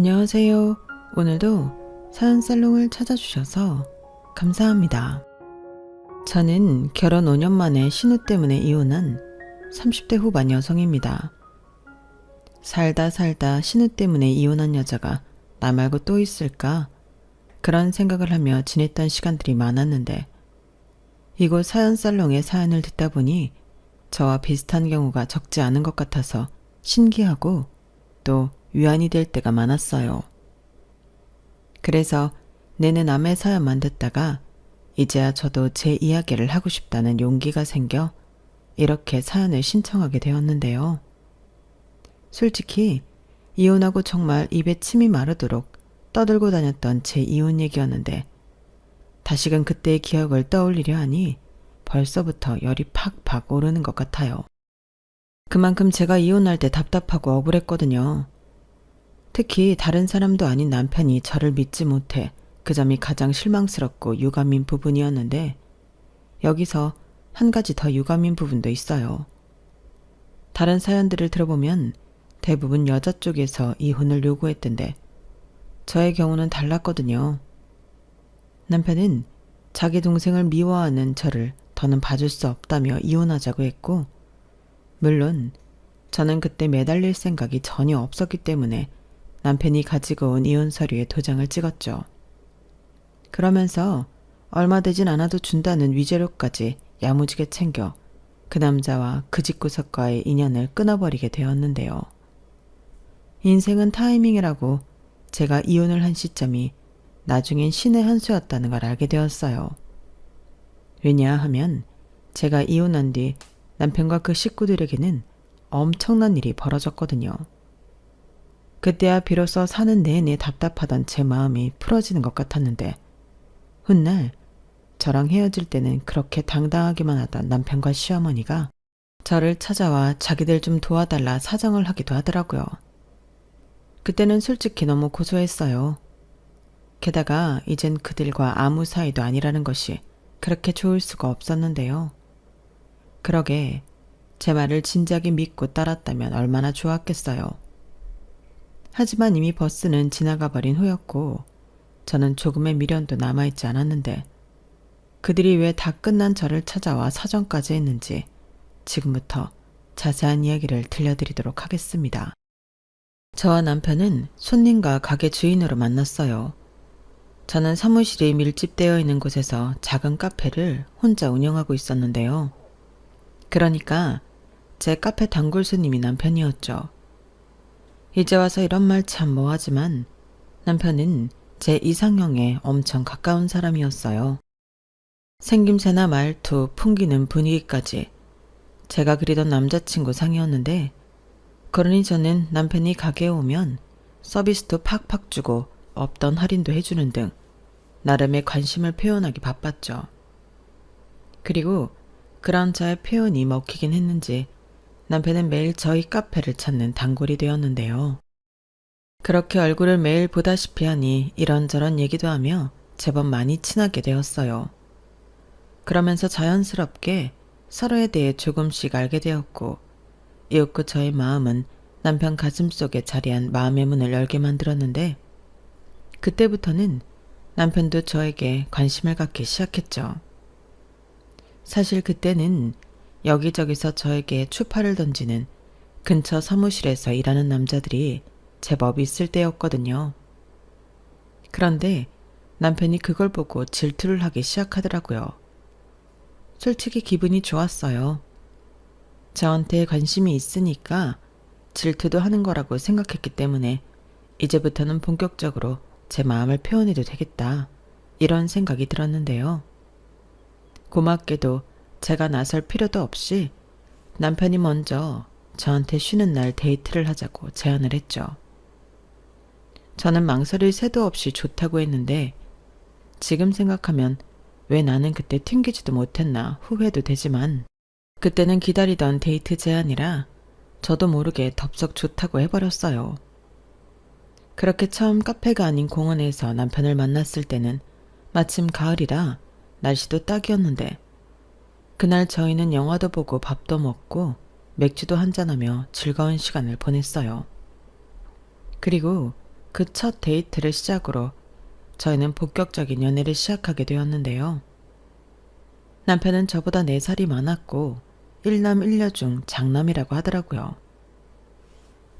안녕하세요. 오늘도 사연살롱을 찾아주셔서 감사합니다. 저는 결혼 5년 만에 신우 때문에 이혼한 30대 후반 여성입니다. 살다 신우 때문에 이혼한 여자가 나 말고 또 있을까? 그런 생각을 하며 지냈던 시간들이 많았는데 이곳 사연살롱의 사연을 듣다 보니 저와 비슷한 경우가 적지 않은 것 같아서 신기하고 또 위안이 될 때가 많았어요. 그래서 내내 남의 사연만 듣다가 이제야 저도 제 이야기를 하고 싶다는 용기가 생겨 이렇게 사연을 신청하게 되었는데요. 솔직히 이혼하고 정말 입에 침이 마르도록 떠들고 다녔던 제 이혼 얘기였는데 다시금 그때의 기억을 떠올리려 하니 벌써부터 열이 팍팍 오르는 것 같아요. 그만큼 제가 이혼할 때 답답하고 억울했거든요. 특히 다른 사람도 아닌 남편이 저를 믿지 못해 그 점이 가장 실망스럽고 유감인 부분이었는데 여기서 한 가지 더 유감인 부분도 있어요. 다른 사연들을 들어보면 대부분 여자 쪽에서 이혼을 요구했던데 저의 경우는 달랐거든요. 남편은 자기 동생을 미워하는 저를 더는 봐줄 수 없다며 이혼하자고 했고 물론 저는 그때 매달릴 생각이 전혀 없었기 때문에 남편이 가지고 온 이혼 서류에 도장을 찍었죠. 그러면서 얼마 되진 않아도 준다는 위자료까지 야무지게 챙겨 그 남자와 그 집구석과의 인연을 끊어버리게 되었는데요. 인생은 타이밍이라고 제가 이혼을 한 시점이 나중엔 신의 한 수였다는 걸 알게 되었어요. 왜냐하면 제가 이혼한 뒤 남편과 그 식구들에게는 엄청난 일이 벌어졌거든요. 그때야 비로소 사는 내내 답답하던 제 마음이 풀어지는 것 같았는데 훗날 저랑 헤어질 때는 그렇게 당당하기만 하던 남편과 시어머니가 저를 찾아와 자기들 좀 도와달라 사정을 하기도 하더라고요. 그때는 솔직히 너무 고소했어요. 게다가 이젠 그들과 아무 사이도 아니라는 것이 그렇게 좋을 수가 없었는데요. 그러게 제 말을 진작에 믿고 따랐다면 얼마나 좋았겠어요. 하지만 이미 버스는 지나가 버린 후였고 저는 조금의 미련도 남아있지 않았는데 그들이 왜 다 끝난 저를 찾아와 사정까지 했는지 지금부터 자세한 이야기를 들려드리도록 하겠습니다. 저와 남편은 손님과 가게 주인으로 만났어요. 저는 사무실이 밀집되어 있는 곳에서 작은 카페를 혼자 운영하고 있었는데요. 그러니까 제 카페 단골 손님이 남편이었죠. 이제 와서 이런 말 참 뭐하지만 남편은 제 이상형에 엄청 가까운 사람이었어요. 생김새나 말투, 풍기는 분위기까지 제가 그리던 남자친구 상이었는데 그러니 저는 남편이 가게에 오면 서비스도 팍팍 주고 없던 할인도 해주는 등 나름의 관심을 표현하기 바빴죠. 그리고 그런 저의 표현이 먹히긴 했는지 남편은 매일 저희 카페를 찾는 단골이 되었는데요. 그렇게 얼굴을 매일 보다시피 하니 이런저런 얘기도 하며 제법 많이 친하게 되었어요. 그러면서 자연스럽게 서로에 대해 조금씩 알게 되었고 이윽고 저의 마음은 남편 가슴속에 자리한 마음의 문을 열게 만들었는데 그때부터는 남편도 저에게 관심을 갖기 시작했죠. 사실 그때는 여기저기서 저에게 추파를 던지는 근처 사무실에서 일하는 남자들이 제법 있을 때였거든요. 그런데 남편이 그걸 보고 질투를 하기 시작하더라고요. 솔직히 기분이 좋았어요. 저한테 관심이 있으니까 질투도 하는 거라고 생각했기 때문에 이제부터는 본격적으로 제 마음을 표현해도 되겠다 이런 생각이 들었는데요. 고맙게도 제가 나설 필요도 없이 남편이 먼저 저한테 쉬는 날 데이트를 하자고 제안을 했죠. 저는 망설일 새도 없이 좋다고 했는데 지금 생각하면 왜 나는 그때 튕기지도 못했나 후회도 되지만 그때는 기다리던 데이트 제안이라 저도 모르게 덥석 좋다고 해버렸어요. 그렇게 처음 카페가 아닌 공원에서 남편을 만났을 때는 마침 가을이라 날씨도 딱이었는데 그날 저희는 영화도 보고 밥도 먹고 맥주도 한잔하며 즐거운 시간을 보냈어요. 그리고 그 첫 데이트를 시작으로 저희는 본격적인 연애를 시작하게 되었는데요. 남편은 저보다 4살이 많았고 일남 일녀 중 장남이라고 하더라고요.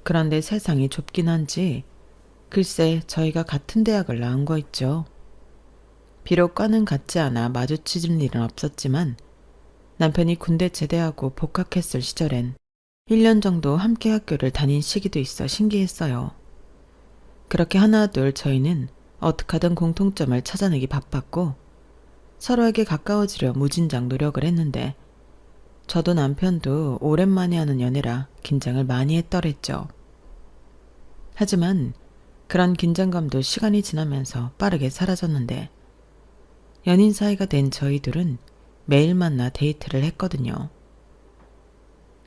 그런데 세상이 좁긴 한지 글쎄 저희가 같은 대학을 나온 거 있죠. 비록 과는 같지 않아 마주치는 일은 없었지만 남편이 군대 제대하고 복학했을 시절엔 1년 정도 함께 학교를 다닌 시기도 있어 신기했어요. 그렇게 하나둘 저희는 어떻게 하든 공통점을 찾아내기 바빴고 서로에게 가까워지려 무진장 노력을 했는데 저도 남편도 오랜만에 하는 연애라 긴장을 많이 했더랬죠. 하지만 그런 긴장감도 시간이 지나면서 빠르게 사라졌는데 연인 사이가 된 저희 둘은 매일 만나 데이트를 했거든요.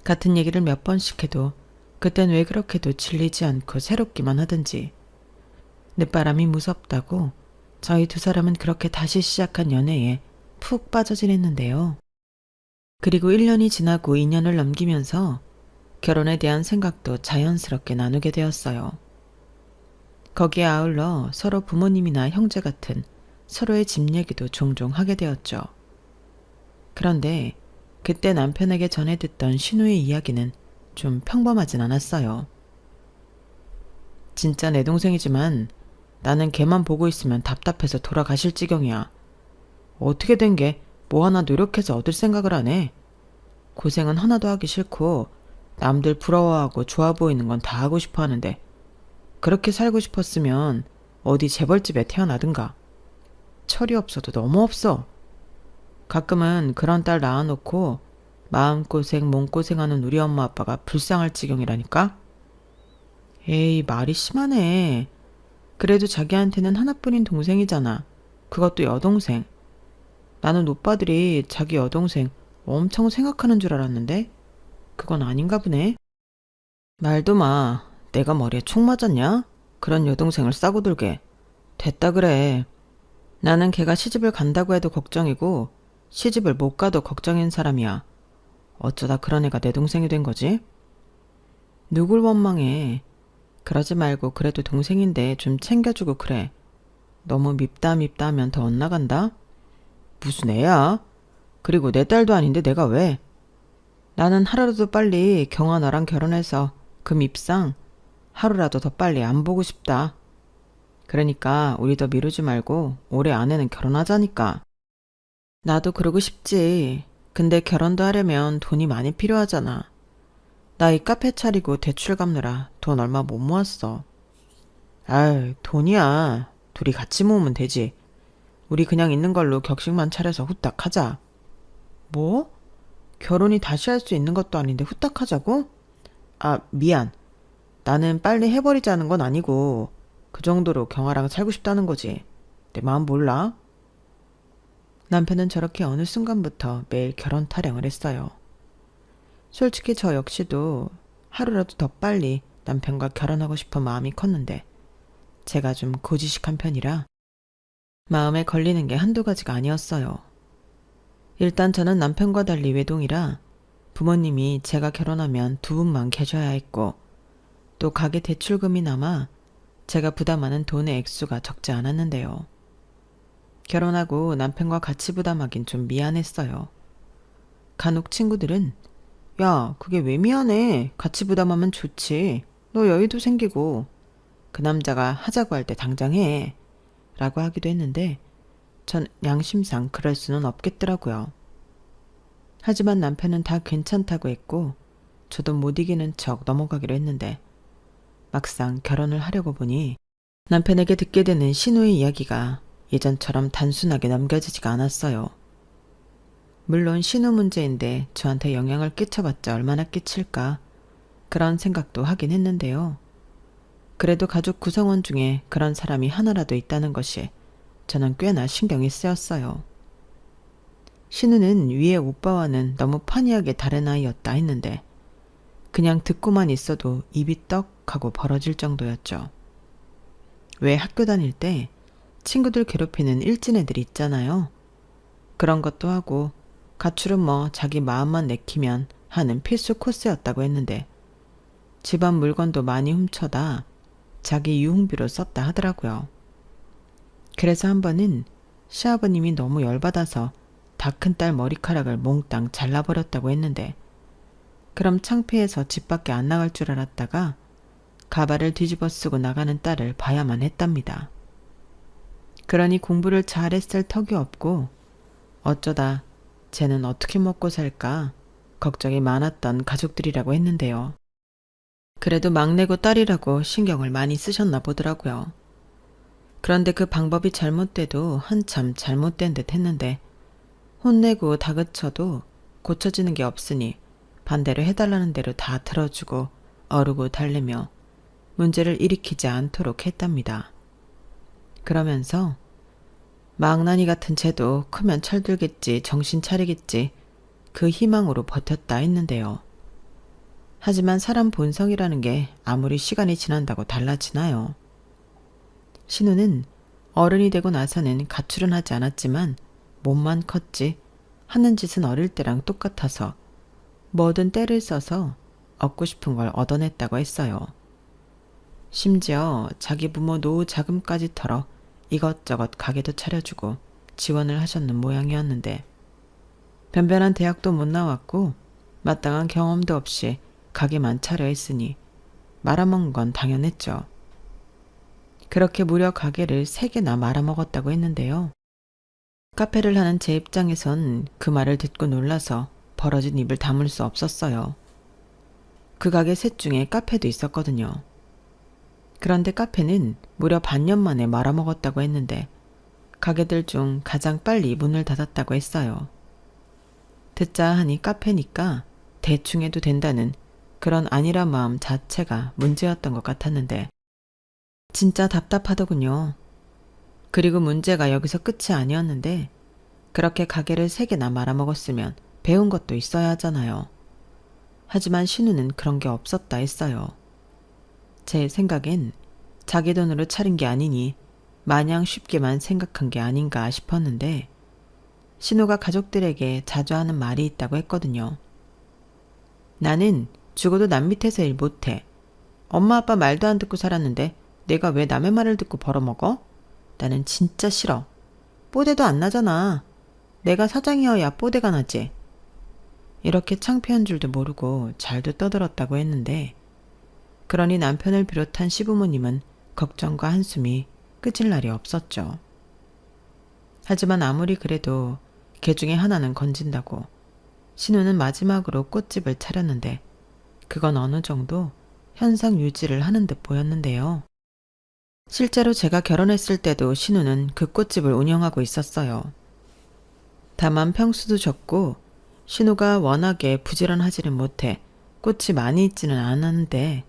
같은 얘기를 몇 번씩 해도 그땐 왜 그렇게도 질리지 않고 새롭기만 하든지 늦바람이 무섭다고 저희 두 사람은 그렇게 다시 시작한 연애에 푹 빠져 지냈는데요. 그리고 1년이 지나고 2년을 넘기면서 결혼에 대한 생각도 자연스럽게 나누게 되었어요. 거기에 아울러 서로 부모님이나 형제 같은 서로의 집 얘기도 종종 하게 되었죠. 그런데 그때 남편에게 전해 듣던 신우의 이야기는 좀 평범하진 않았어요. 진짜 내 동생이지만 나는 걔만 보고 있으면 답답해서 돌아가실 지경이야. 어떻게 된 게 뭐 하나 노력해서 얻을 생각을 안 해. 고생은 하나도 하기 싫고 남들 부러워하고 좋아 보이는 건 다 하고 싶어 하는데 그렇게 살고 싶었으면 어디 재벌집에 태어나든가. 철이 없어도 너무 없어. 가끔은 그런 딸 낳아놓고 마음고생 몸고생하는 우리 엄마 아빠가 불쌍할 지경이라니까. 에이 말이 심하네. 그래도 자기한테는 하나뿐인 동생이잖아. 그것도 여동생. 나는 오빠들이 자기 여동생 엄청 생각하는 줄 알았는데 그건 아닌가 보네. 말도 마. 내가 머리에 총 맞았냐? 그런 여동생을 싸고 들게. 됐다 그래. 나는 걔가 시집을 간다고 해도 걱정이고 시집을 못 가도 걱정인 사람이야. 어쩌다 그런 애가 내 동생이 된 거지? 누굴 원망해. 그러지 말고 그래도 동생인데 좀 챙겨주고 그래. 너무 밉다 하면 더 엇나간다? 무슨 애야? 그리고 내 딸도 아닌데 내가 왜? 나는 하루라도 빨리 경아 너랑 결혼해서 그 밉상 하루라도 더 빨리 안 보고 싶다. 그러니까 우리 더 미루지 말고 올해 안에는 결혼하자니까. 나도 그러고 싶지. 근데 결혼도 하려면 돈이 많이 필요하잖아. 나 이 카페 차리고 대출 갚느라 돈 얼마 못 모았어. 아유, 돈이야. 둘이 같이 모으면 되지. 우리 그냥 있는 걸로 격식만 차려서 후딱 하자. 뭐? 결혼이 다시 할 수 있는 것도 아닌데 후딱 하자고? 아, 미안. 나는 빨리 해버리자는 건 아니고 그 정도로 경아랑 살고 싶다는 거지. 내 마음 몰라? 남편은 저렇게 어느 순간부터 매일 결혼 타령을 했어요. 솔직히 저 역시도 하루라도 더 빨리 남편과 결혼하고 싶은 마음이 컸는데 제가 좀 고지식한 편이라 마음에 걸리는 게 한두 가지가 아니었어요. 일단 저는 남편과 달리 외동이라 부모님이 제가 결혼하면 두 분만 계셔야 했고 또 가게 대출금이 남아 제가 부담하는 돈의 액수가 적지 않았는데요. 결혼하고 남편과 같이 부담하긴 좀 미안했어요. 간혹 친구들은 야, 그게 왜 미안해? 같이 부담하면 좋지. 너 여유도 생기고 그 남자가 하자고 할 때 당장 해. 라고 하기도 했는데 전 양심상 그럴 수는 없겠더라고요. 하지만 남편은 다 괜찮다고 했고 저도 못 이기는 척 넘어가기로 했는데 막상 결혼을 하려고 보니 남편에게 듣게 되는 신우의 이야기가 예전처럼 단순하게 남겨지지가 않았어요. 물론 신우 문제인데 저한테 영향을 끼쳐봤자 얼마나 끼칠까 그런 생각도 하긴 했는데요. 그래도 가족 구성원 중에 그런 사람이 하나라도 있다는 것이 저는 꽤나 신경이 쓰였어요. 신우는 위에 오빠와는 너무 판이하게 다른 아이였다 했는데 그냥 듣고만 있어도 입이 떡 하고 벌어질 정도였죠. 왜 학교 다닐 때 친구들 괴롭히는 일진 애들 있잖아요. 그런 것도 하고 가출은 뭐 자기 마음만 내키면 하는 필수 코스였다고 했는데 집안 물건도 많이 훔쳐다 자기 유흥비로 썼다 하더라고요. 그래서 한 번은 시아버님이 너무 열받아서 다 큰 딸 머리카락을 몽땅 잘라버렸다고 했는데, 그럼 창피해서 집 밖에 안 나갈 줄 알았다가 가발을 뒤집어 쓰고 나가는 딸을 봐야만 했답니다. 그러니 공부를 잘했을 턱이 없고 어쩌다 쟤는 어떻게 먹고 살까 걱정이 많았던 가족들이라고 했는데요. 그래도 막내고 딸이라고 신경을 많이 쓰셨나 보더라고요. 그런데 그 방법이 잘못돼도 한참 잘못된 듯 했는데, 혼내고 다그쳐도 고쳐지는 게 없으니 반대로 해달라는 대로 다 들어주고 어르고 달래며 문제를 일으키지 않도록 했답니다. 그러면서 망나니 같은 쟤도 크면 철들겠지, 정신 차리겠지, 그 희망으로 버텼다 했는데요. 하지만 사람 본성이라는 게 아무리 시간이 지난다고 달라지나요? 신우는 어른이 되고 나서는 가출은 하지 않았지만 몸만 컸지 하는 짓은 어릴 때랑 똑같아서 뭐든 때를 써서 얻고 싶은 걸 얻어냈다고 했어요. 심지어 자기 부모 노후 자금까지 털어 이것저것 가게도 차려주고 지원을 하셨는 모양이었는데, 변변한 대학도 못 나왔고 마땅한 경험도 없이 가게만 차려 했으니 말아먹은 건 당연했죠. 그렇게 무려 가게를 3개나 말아먹었다고 했는데요. 카페를 하는 제 입장에선 그 말을 듣고 놀라서 벌어진 입을 다물 수 없었어요. 그 가게 셋 중에 카페도 있었거든요. 그런데 카페는 무려 반년 만에 말아먹었다고 했는데 가게들 중 가장 빨리 문을 닫았다고 했어요. 듣자 하니 카페니까 대충 해도 된다는 그런 안일한 마음 자체가 문제였던 것 같았는데, 진짜 답답하더군요. 그리고 문제가 여기서 끝이 아니었는데, 그렇게 가게를 3개나 말아먹었으면 배운 것도 있어야 하잖아요. 하지만 신우는 그런 게 없었다 했어요. 제 생각엔 자기 돈으로 차린 게 아니니 마냥 쉽게만 생각한 게 아닌가 싶었는데, 신우가 가족들에게 자주 하는 말이 있다고 했거든요. 나는 죽어도 남 밑에서 일 못해. 엄마 아빠 말도 안 듣고 살았는데 내가 왜 남의 말을 듣고 벌어먹어? 나는 진짜 싫어. 뽀대도 안 나잖아. 내가 사장이어야 뽀대가 나지. 이렇게 창피한 줄도 모르고 잘도 떠들었다고 했는데, 그러니 남편을 비롯한 시부모님은 걱정과 한숨이 끝일 날이 없었죠. 하지만 아무리 그래도 개 중에 하나는 건진다고 신우는 마지막으로 꽃집을 차렸는데, 그건 어느 정도 현상 유지를 하는 듯 보였는데요. 실제로 제가 결혼했을 때도 신우는 그 꽃집을 운영하고 있었어요. 다만 평수도 적고 신우가 워낙에 부지런하지는 못해 꽃이 많이 있지는 않았는데,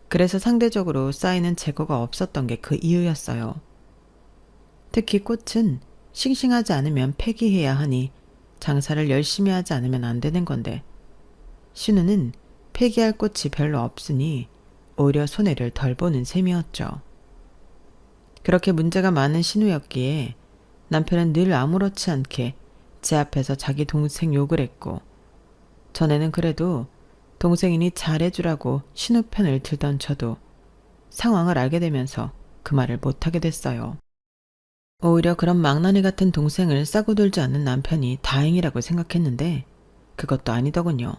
그래서 상대적으로 쌓이는 재고가 없었던 게 그 이유였어요. 특히 꽃은 싱싱하지 않으면 폐기해야 하니 장사를 열심히 하지 않으면 안 되는 건데, 신우는 폐기할 꽃이 별로 없으니 오히려 손해를 덜 보는 셈이었죠. 그렇게 문제가 많은 신우였기에 남편은 늘 아무렇지 않게 제 앞에서 자기 동생 욕을 했고, 전에는 그래도 동생이니 잘해주라고 신우 편을 들던 저도 상황을 알게 되면서 그 말을 못하게 됐어요. 오히려 그런 망나니 같은 동생을 싸고 돌지 않는 남편이 다행이라고 생각했는데 그것도 아니더군요.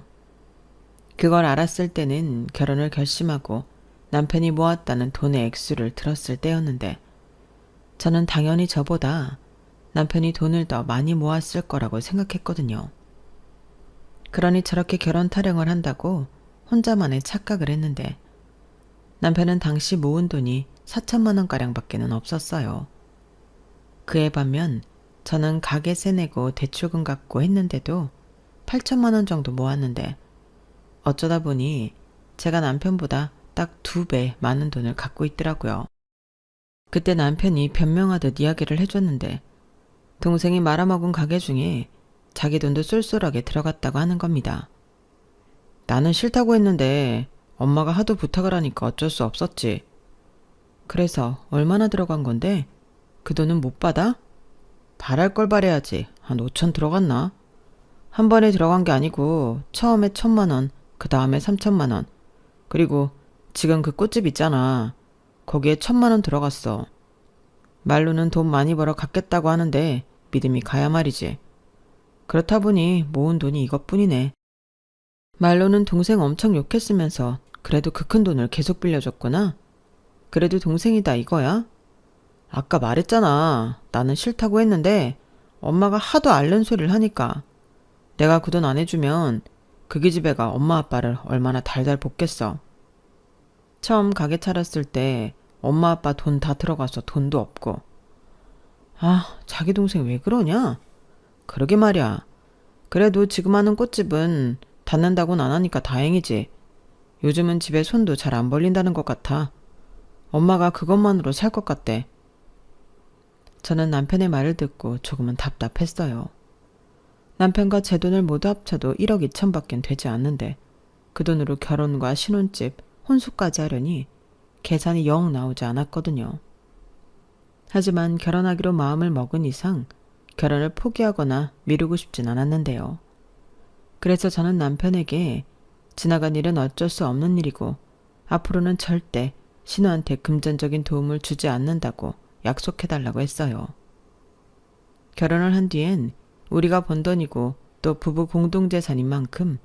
그걸 알았을 때는 결혼을 결심하고 남편이 모았다는 돈의 액수를 들었을 때였는데, 저는 당연히 저보다 남편이 돈을 더 많이 모았을 거라고 생각했거든요. 그러니 저렇게 결혼 타령을 한다고 혼자만의 착각을 했는데, 남편은 당시 모은 돈이 4천만 원가량밖에는 없었어요. 그에 반면 저는 가게세 내고 대출금 갚고 했는데도 8천만 원 정도 모았는데, 어쩌다 보니 제가 남편보다 딱 2배 많은 돈을 갖고 있더라고요. 그때 남편이 변명하듯 이야기를 해줬는데, 동생이 말아먹은 가게 중에 자기 돈도 쏠쏠하게 들어갔다고 하는 겁니다. 나는 싫다고 했는데 엄마가 하도 부탁을 하니까 어쩔 수 없었지. 그래서 얼마나 들어간 건데 그 돈은 못 받아? 바랄 걸 바래야지. 한 5천 들어갔나? 한 번에 들어간 게 아니고 처음에 1,000만 원, 그 다음에 3천만 원, 그리고 지금 그 꽃집 있잖아. 거기에 1,000만 원 들어갔어. 말로는 돈 많이 벌어 갖겠다고 하는데 믿음이 가야 말이지. 그렇다 보니 모은 돈이 이것뿐이네. 말로는 동생 엄청 욕했으면서 그래도 그 큰 돈을 계속 빌려줬구나. 그래도 동생이다 이거야? 아까 말했잖아. 나는 싫다고 했는데 엄마가 하도 앓는 소리를 하니까. 내가 그 돈 안 해주면 그 기집애가 엄마 아빠를 얼마나 달달 볶겠어. 처음 가게 차렸을 때 엄마 아빠 돈 다 들어가서 돈도 없고. 아, 자기 동생 왜 그러냐? 그러게 말이야. 그래도 지금 하는 꽃집은 닫는다고는 안 하니까 다행이지. 요즘은 집에 손도 잘 안 벌린다는 것 같아. 엄마가 그것만으로 살 것 같대. 저는 남편의 말을 듣고 조금은 답답했어요. 남편과 제 돈을 모두 합쳐도 1억 2천밖엔 되지 않는데 그 돈으로 결혼과 신혼집, 혼수까지 하려니 계산이 영 나오지 않았거든요. 하지만 결혼하기로 마음을 먹은 이상 결혼을 포기하거나 미루고 싶진 않았는데요. 그래서 저는 남편에게 지나간 일은 어쩔 수 없는 일이고 앞으로는 절대 신우한테 금전적인 도움을 주지 않는다고 약속해달라고 했어요. 결혼을 한 뒤엔 우리가 번 돈이고 또 부부 공동재산인 만큼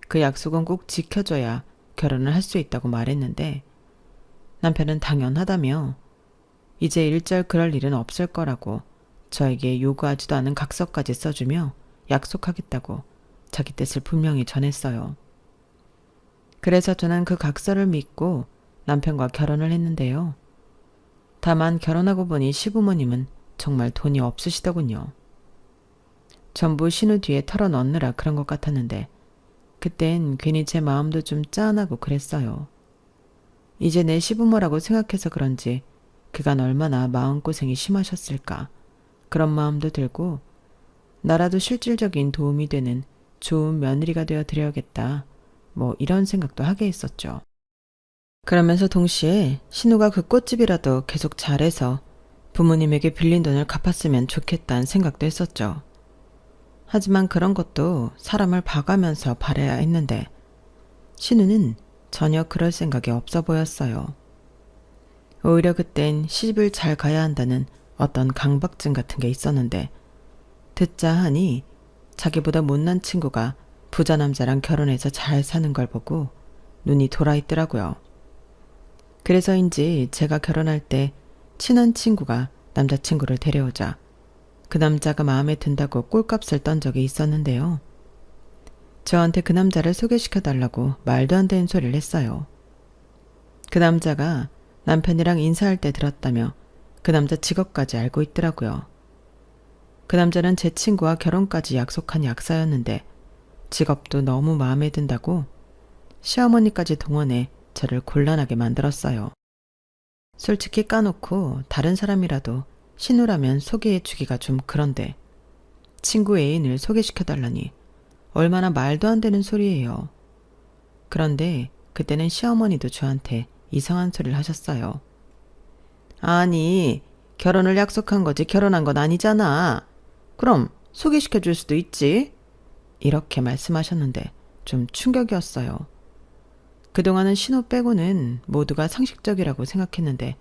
그 약속은 꼭 지켜줘야 결혼을 할 수 있다고 말했는데 남편은 당연하다며 이제 일절 그럴 일은 없을 거라고 저에게 요구하지도 않은 각서까지 써주며 약속하겠다고 자기 뜻을 분명히 전했어요. 그래서 저는 그 각서를 믿고 남편과 결혼을 했는데요. 다만 결혼하고 보니 시부모님은 정말 돈이 없으시더군요. 전부 신우 뒤에 털어넣느라 그런 것 같았는데 그땐 괜히 제 마음도 좀 짠하고 그랬어요. 이제 내 시부모라고 생각해서 그런지 그간 얼마나 마음고생이 심하셨을까 그런 마음도 들고 나라도 실질적인 도움이 되는 좋은 며느리가 되어 드려야겠다 뭐 이런 생각도 하게 했었죠. 그러면서 동시에 신우가 그 꽃집이라도 계속 잘해서 부모님에게 빌린 돈을 갚았으면 좋겠다는 생각도 했었죠. 하지만 그런 것도 사람을 봐가면서 바라야 했는데 신우는 전혀 그럴 생각이 없어 보였어요. 오히려 그땐 시집을 잘 가야 한다는 어떤 강박증 같은 게 있었는데 듣자 하니 자기보다 못난 친구가 부자 남자랑 결혼해서 잘 사는 걸 보고 눈이 돌아 있더라고요. 그래서인지 제가 결혼할 때 친한 친구가 남자친구를 데려오자 그 남자가 마음에 든다고 꼴값을 떤 적이 있었는데요. 저한테 그 남자를 소개시켜달라고 말도 안 되는 소리를 했어요. 그 남자가 남편이랑 인사할 때 들었다며 그 남자 직업까지 알고 있더라고요. 그 남자는 제 친구와 결혼까지 약속한 약사였는데 직업도 너무 마음에 든다고 시어머니까지 동원해 저를 곤란하게 만들었어요. 솔직히 까놓고 다른 사람이라도 신우라면 소개해 주기가 좀 그런데 친구 애인을 소개시켜달라니 얼마나 말도 안 되는 소리예요. 그런데 그때는 시어머니도 저한테 이상한 소리를 하셨어요. 아니, 결혼을 약속한 거지 결혼한 건 아니잖아. 그럼 소개시켜 줄 수도 있지. 이렇게 말씀하셨는데 좀 충격이었어요. 그동안은 신우 빼고는 모두가 상식적이라고 생각했는데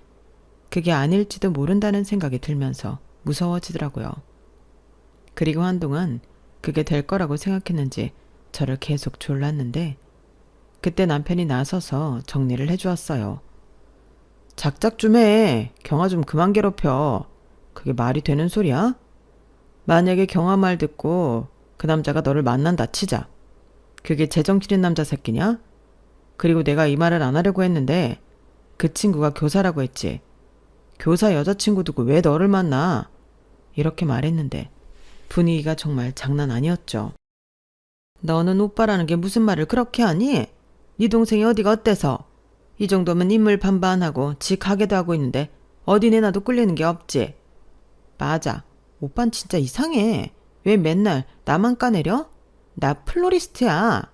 그게 아닐지도 모른다는 생각이 들면서 무서워지더라고요. 그리고 한동안 그게 될 거라고 생각했는지 저를 계속 졸랐는데 그때 남편이 나서서 정리를 해주었어요. 작작 좀 해. 경아 좀 그만 괴롭혀. 그게 말이 되는 소리야? 만약에 경아 말 듣고 그 남자가 너를 만난다 치자. 그게 제정신인 남자 새끼냐? 그리고 내가 이 말을 안 하려고 했는데 그 친구가 교사라고 했지. 교사 여자친구 두고 왜 너를 만나? 이렇게 말했는데 분위기가 정말 장난 아니었죠. 너는 오빠라는 게 무슨 말을 그렇게 하니? 네 동생이 어디가 어때서? 이 정도면 인물 반반하고 지 가게도 하고 있는데 어디 내놔도 꿀리는 게 없지. 맞아. 오빤 진짜 이상해. 왜 맨날 나만 까내려? 나 플로리스트야.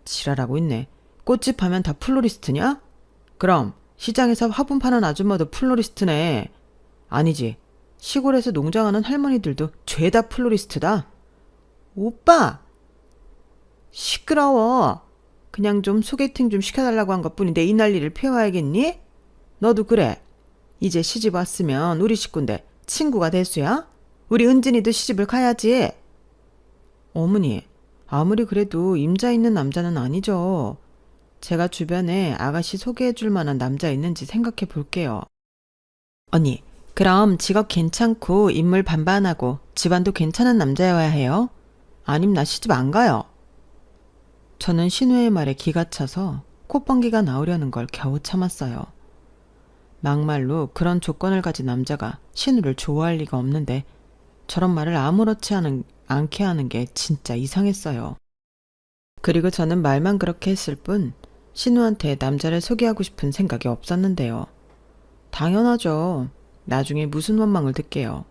지랄하고 있네. 꽃집 하면 다 플로리스트냐? 그럼 시장에서 화분 파는 아줌마도 플로리스트네. 아니지. 시골에서 농장하는 할머니들도 죄다 플로리스트다. 오빠! 시끄러워. 그냥 좀 소개팅 좀 시켜달라고 한 것뿐인데 이 난리를 피워야겠니? 너도 그래. 이제 시집 왔으면 우리 식구인데 친구가 대수야? 우리 은진이도 시집을 가야지. 어머니, 아무리 그래도 임자 있는 남자는 아니죠. 제가 주변에 아가씨 소개해 줄 만한 남자 있는지 생각해 볼게요. 언니, 그럼 직업 괜찮고 인물 반반하고 집안도 괜찮은 남자여야 해요? 아님 나 시집 안 가요. 저는 신우의 말에 기가 차서 콧방귀가 나오려는 걸 겨우 참았어요. 막말로 그런 조건을 가진 남자가 신우를 좋아할 리가 없는데 저런 말을 아무렇지 않게 하는 게 진짜 이상했어요. 그리고 저는 말만 그렇게 했을 뿐 신우한테 남자를 소개하고 싶은 생각이 없었는데요. 당연하죠. 나중에 무슨 원망을 듣게요.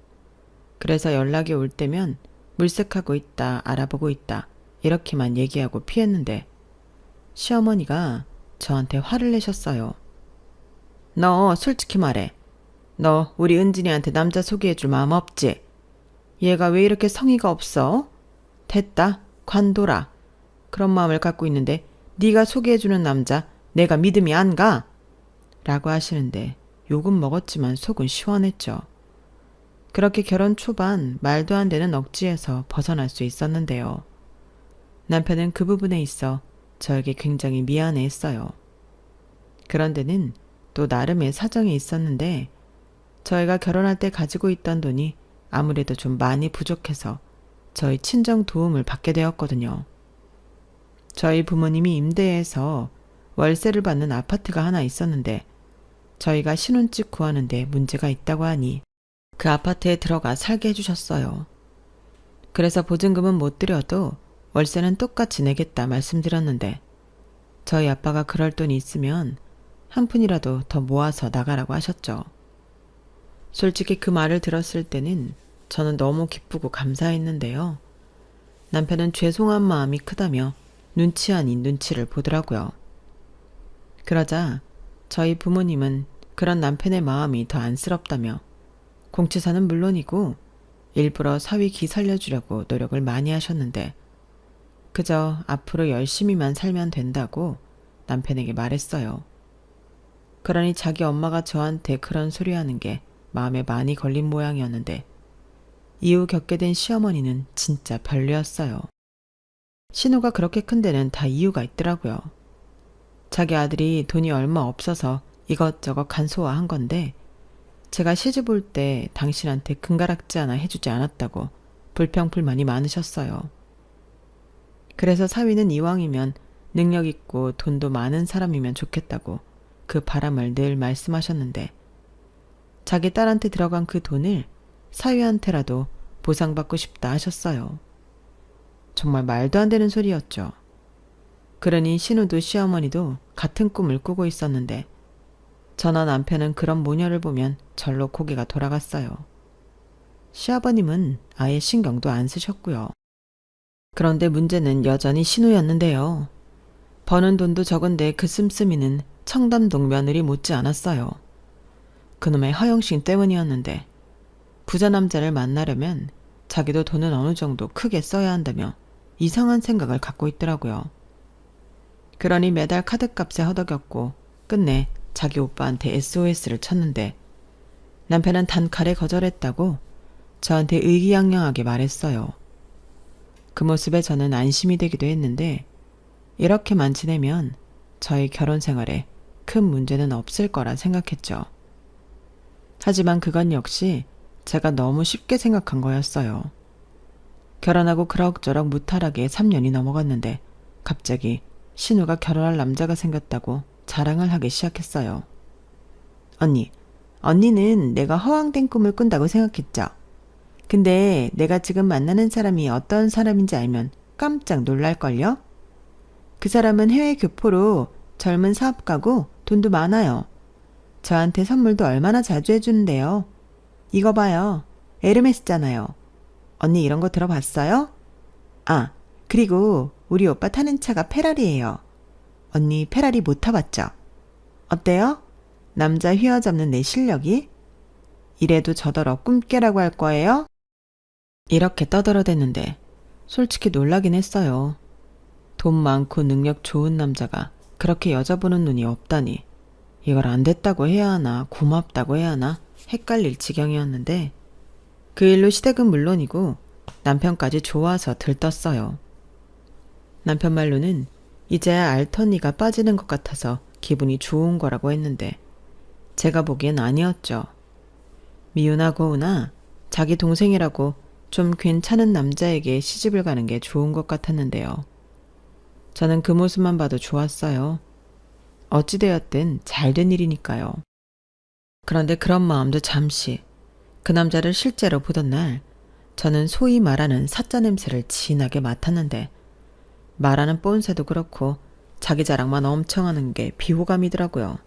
그래서 연락이 올 때면 물색하고 있다, 알아보고 있다 이렇게만 얘기하고 피했는데 시어머니가 저한테 화를 내셨어요. 너 솔직히 말해. 너 우리 은진이한테 남자 소개해줄 마음 없지? 얘가 왜 이렇게 성의가 없어? 됐다. 관둬라. 그런 마음을 갖고 있는데 네가 소개해주는 남자 내가 믿음이 안 가? 라고 하시는데 욕은 먹었지만 속은 시원했죠. 그렇게 결혼 초반 말도 안 되는 억지에서 벗어날 수 있었는데요. 남편은 그 부분에 있어 저에게 굉장히 미안해했어요. 그런데는 또 나름의 사정이 있었는데 저희가 결혼할 때 가지고 있던 돈이 아무래도 좀 많이 부족해서 저희 친정 도움을 받게 되었거든요. 저희 부모님이 임대해서 월세를 받는 아파트가 하나 있었는데 저희가 신혼집 구하는데 문제가 있다고 하니 그 아파트에 들어가 살게 해주셨어요. 그래서 보증금은 못 드려도 월세는 똑같이 내겠다 말씀드렸는데 저희 아빠가 그럴 돈이 있으면 한 푼이라도 더 모아서 나가라고 하셨죠. 솔직히 그 말을 들었을 때는 저는 너무 기쁘고 감사했는데요. 남편은 죄송한 마음이 크다며 눈치 아닌 눈치를 보더라고요. 그러자 저희 부모님은 그런 남편의 마음이 더 안쓰럽다며 공치사는 물론이고 일부러 사위 기 살려주려고 노력을 많이 하셨는데 그저 앞으로 열심히만 살면 된다고 남편에게 말했어요. 그러니 자기 엄마가 저한테 그런 소리 하는 게 마음에 많이 걸린 모양이었는데 이후 겪게 된 시어머니는 진짜 별로였어요. 신우가 그렇게 큰 데는 다 이유가 있더라고요. 자기 아들이 돈이 얼마 없어서 이것저것 간소화한 건데 제가 시집 올 때 당신한테 금가락지 하나 해주지 않았다고 불평불만이 많으셨어요. 그래서 사위는 이왕이면 능력 있고 돈도 많은 사람이면 좋겠다고 그 바람을 늘 말씀하셨는데 자기 딸한테 들어간 그 돈을 사위한테라도 보상받고 싶다 하셨어요. 정말 말도 안 되는 소리였죠. 그러니 신우도 시어머니도 같은 꿈을 꾸고 있었는데 저나 남편은 그런 모녀를 보면 절로 고개가 돌아갔어요. 시아버님은 아예 신경도 안 쓰셨고요. 그런데 문제는 여전히 신우였는데요. 버는 돈도 적은데 그 씀씀이는 청담동 며느리 못지 않았어요. 그놈의 허영심 때문이었는데 부자 남자를 만나려면 자기도 돈은 어느 정도 크게 써야 한다며 이상한 생각을 갖고 있더라고요. 그러니 매달 카드값에 허덕였고 끝내 자기 오빠한테 SOS를 쳤는데 남편은 단칼에 거절했다고 저한테 의기양양하게 말했어요. 그 모습에 저는 안심이 되기도 했는데 이렇게만 지내면 저희 결혼 생활에 큰 문제는 없을 거라 생각했죠. 하지만 그건 역시 제가 너무 쉽게 생각한 거였어요. 결혼하고 그럭저럭 무탈하게 3년이 넘어갔는데 갑자기 신우가 결혼할 남자가 생겼다고 자랑을 하기 시작했어요. 언니는 내가 허황된 꿈을 꾼다고 생각했죠. 근데 내가 지금 만나는 사람이 어떤 사람인지 알면 깜짝 놀랄걸요? 그 사람은 해외 교포로 젊은 사업가고 돈도 많아요. 저한테 선물도 얼마나 자주 해주는데요. 이거 봐요. 에르메스잖아요. 언니 이런 거 들어봤어요? 아, 그리고 우리 오빠 타는 차가 페라리예요. 언니 페라리 못 타봤죠? 어때요? 남자 휘어잡는 내 실력이? 이래도 저더러 꿈깨라고 할 거예요? 이렇게 떠들어댔는데 솔직히 놀라긴 했어요. 돈 많고 능력 좋은 남자가 그렇게 여자 보는 눈이 없다니 이걸 안 됐다고 해야 하나 고맙다고 해야 하나 헷갈릴 지경이었는데 그 일로 시댁은 물론이고 남편까지 좋아서 들떴어요. 남편 말로는 이제야 알턴니가 빠지는 것 같아서 기분이 좋은 거라고 했는데 제가 보기엔 아니었죠. 미우나 고우나 자기 동생이라고 좀 괜찮은 남자에게 시집을 가는 게 좋은 것 같았는데요. 저는 그 모습만 봐도 좋았어요. 어찌되었든 잘된 일이니까요. 그런데 그런 마음도 잠시 그 남자를 실제로 보던 날 저는 소위 말하는 사짜 냄새를 진하게 맡았는데 말하는 뽐새도 그렇고 자기 자랑만 엄청 하는 게 비호감이더라고요.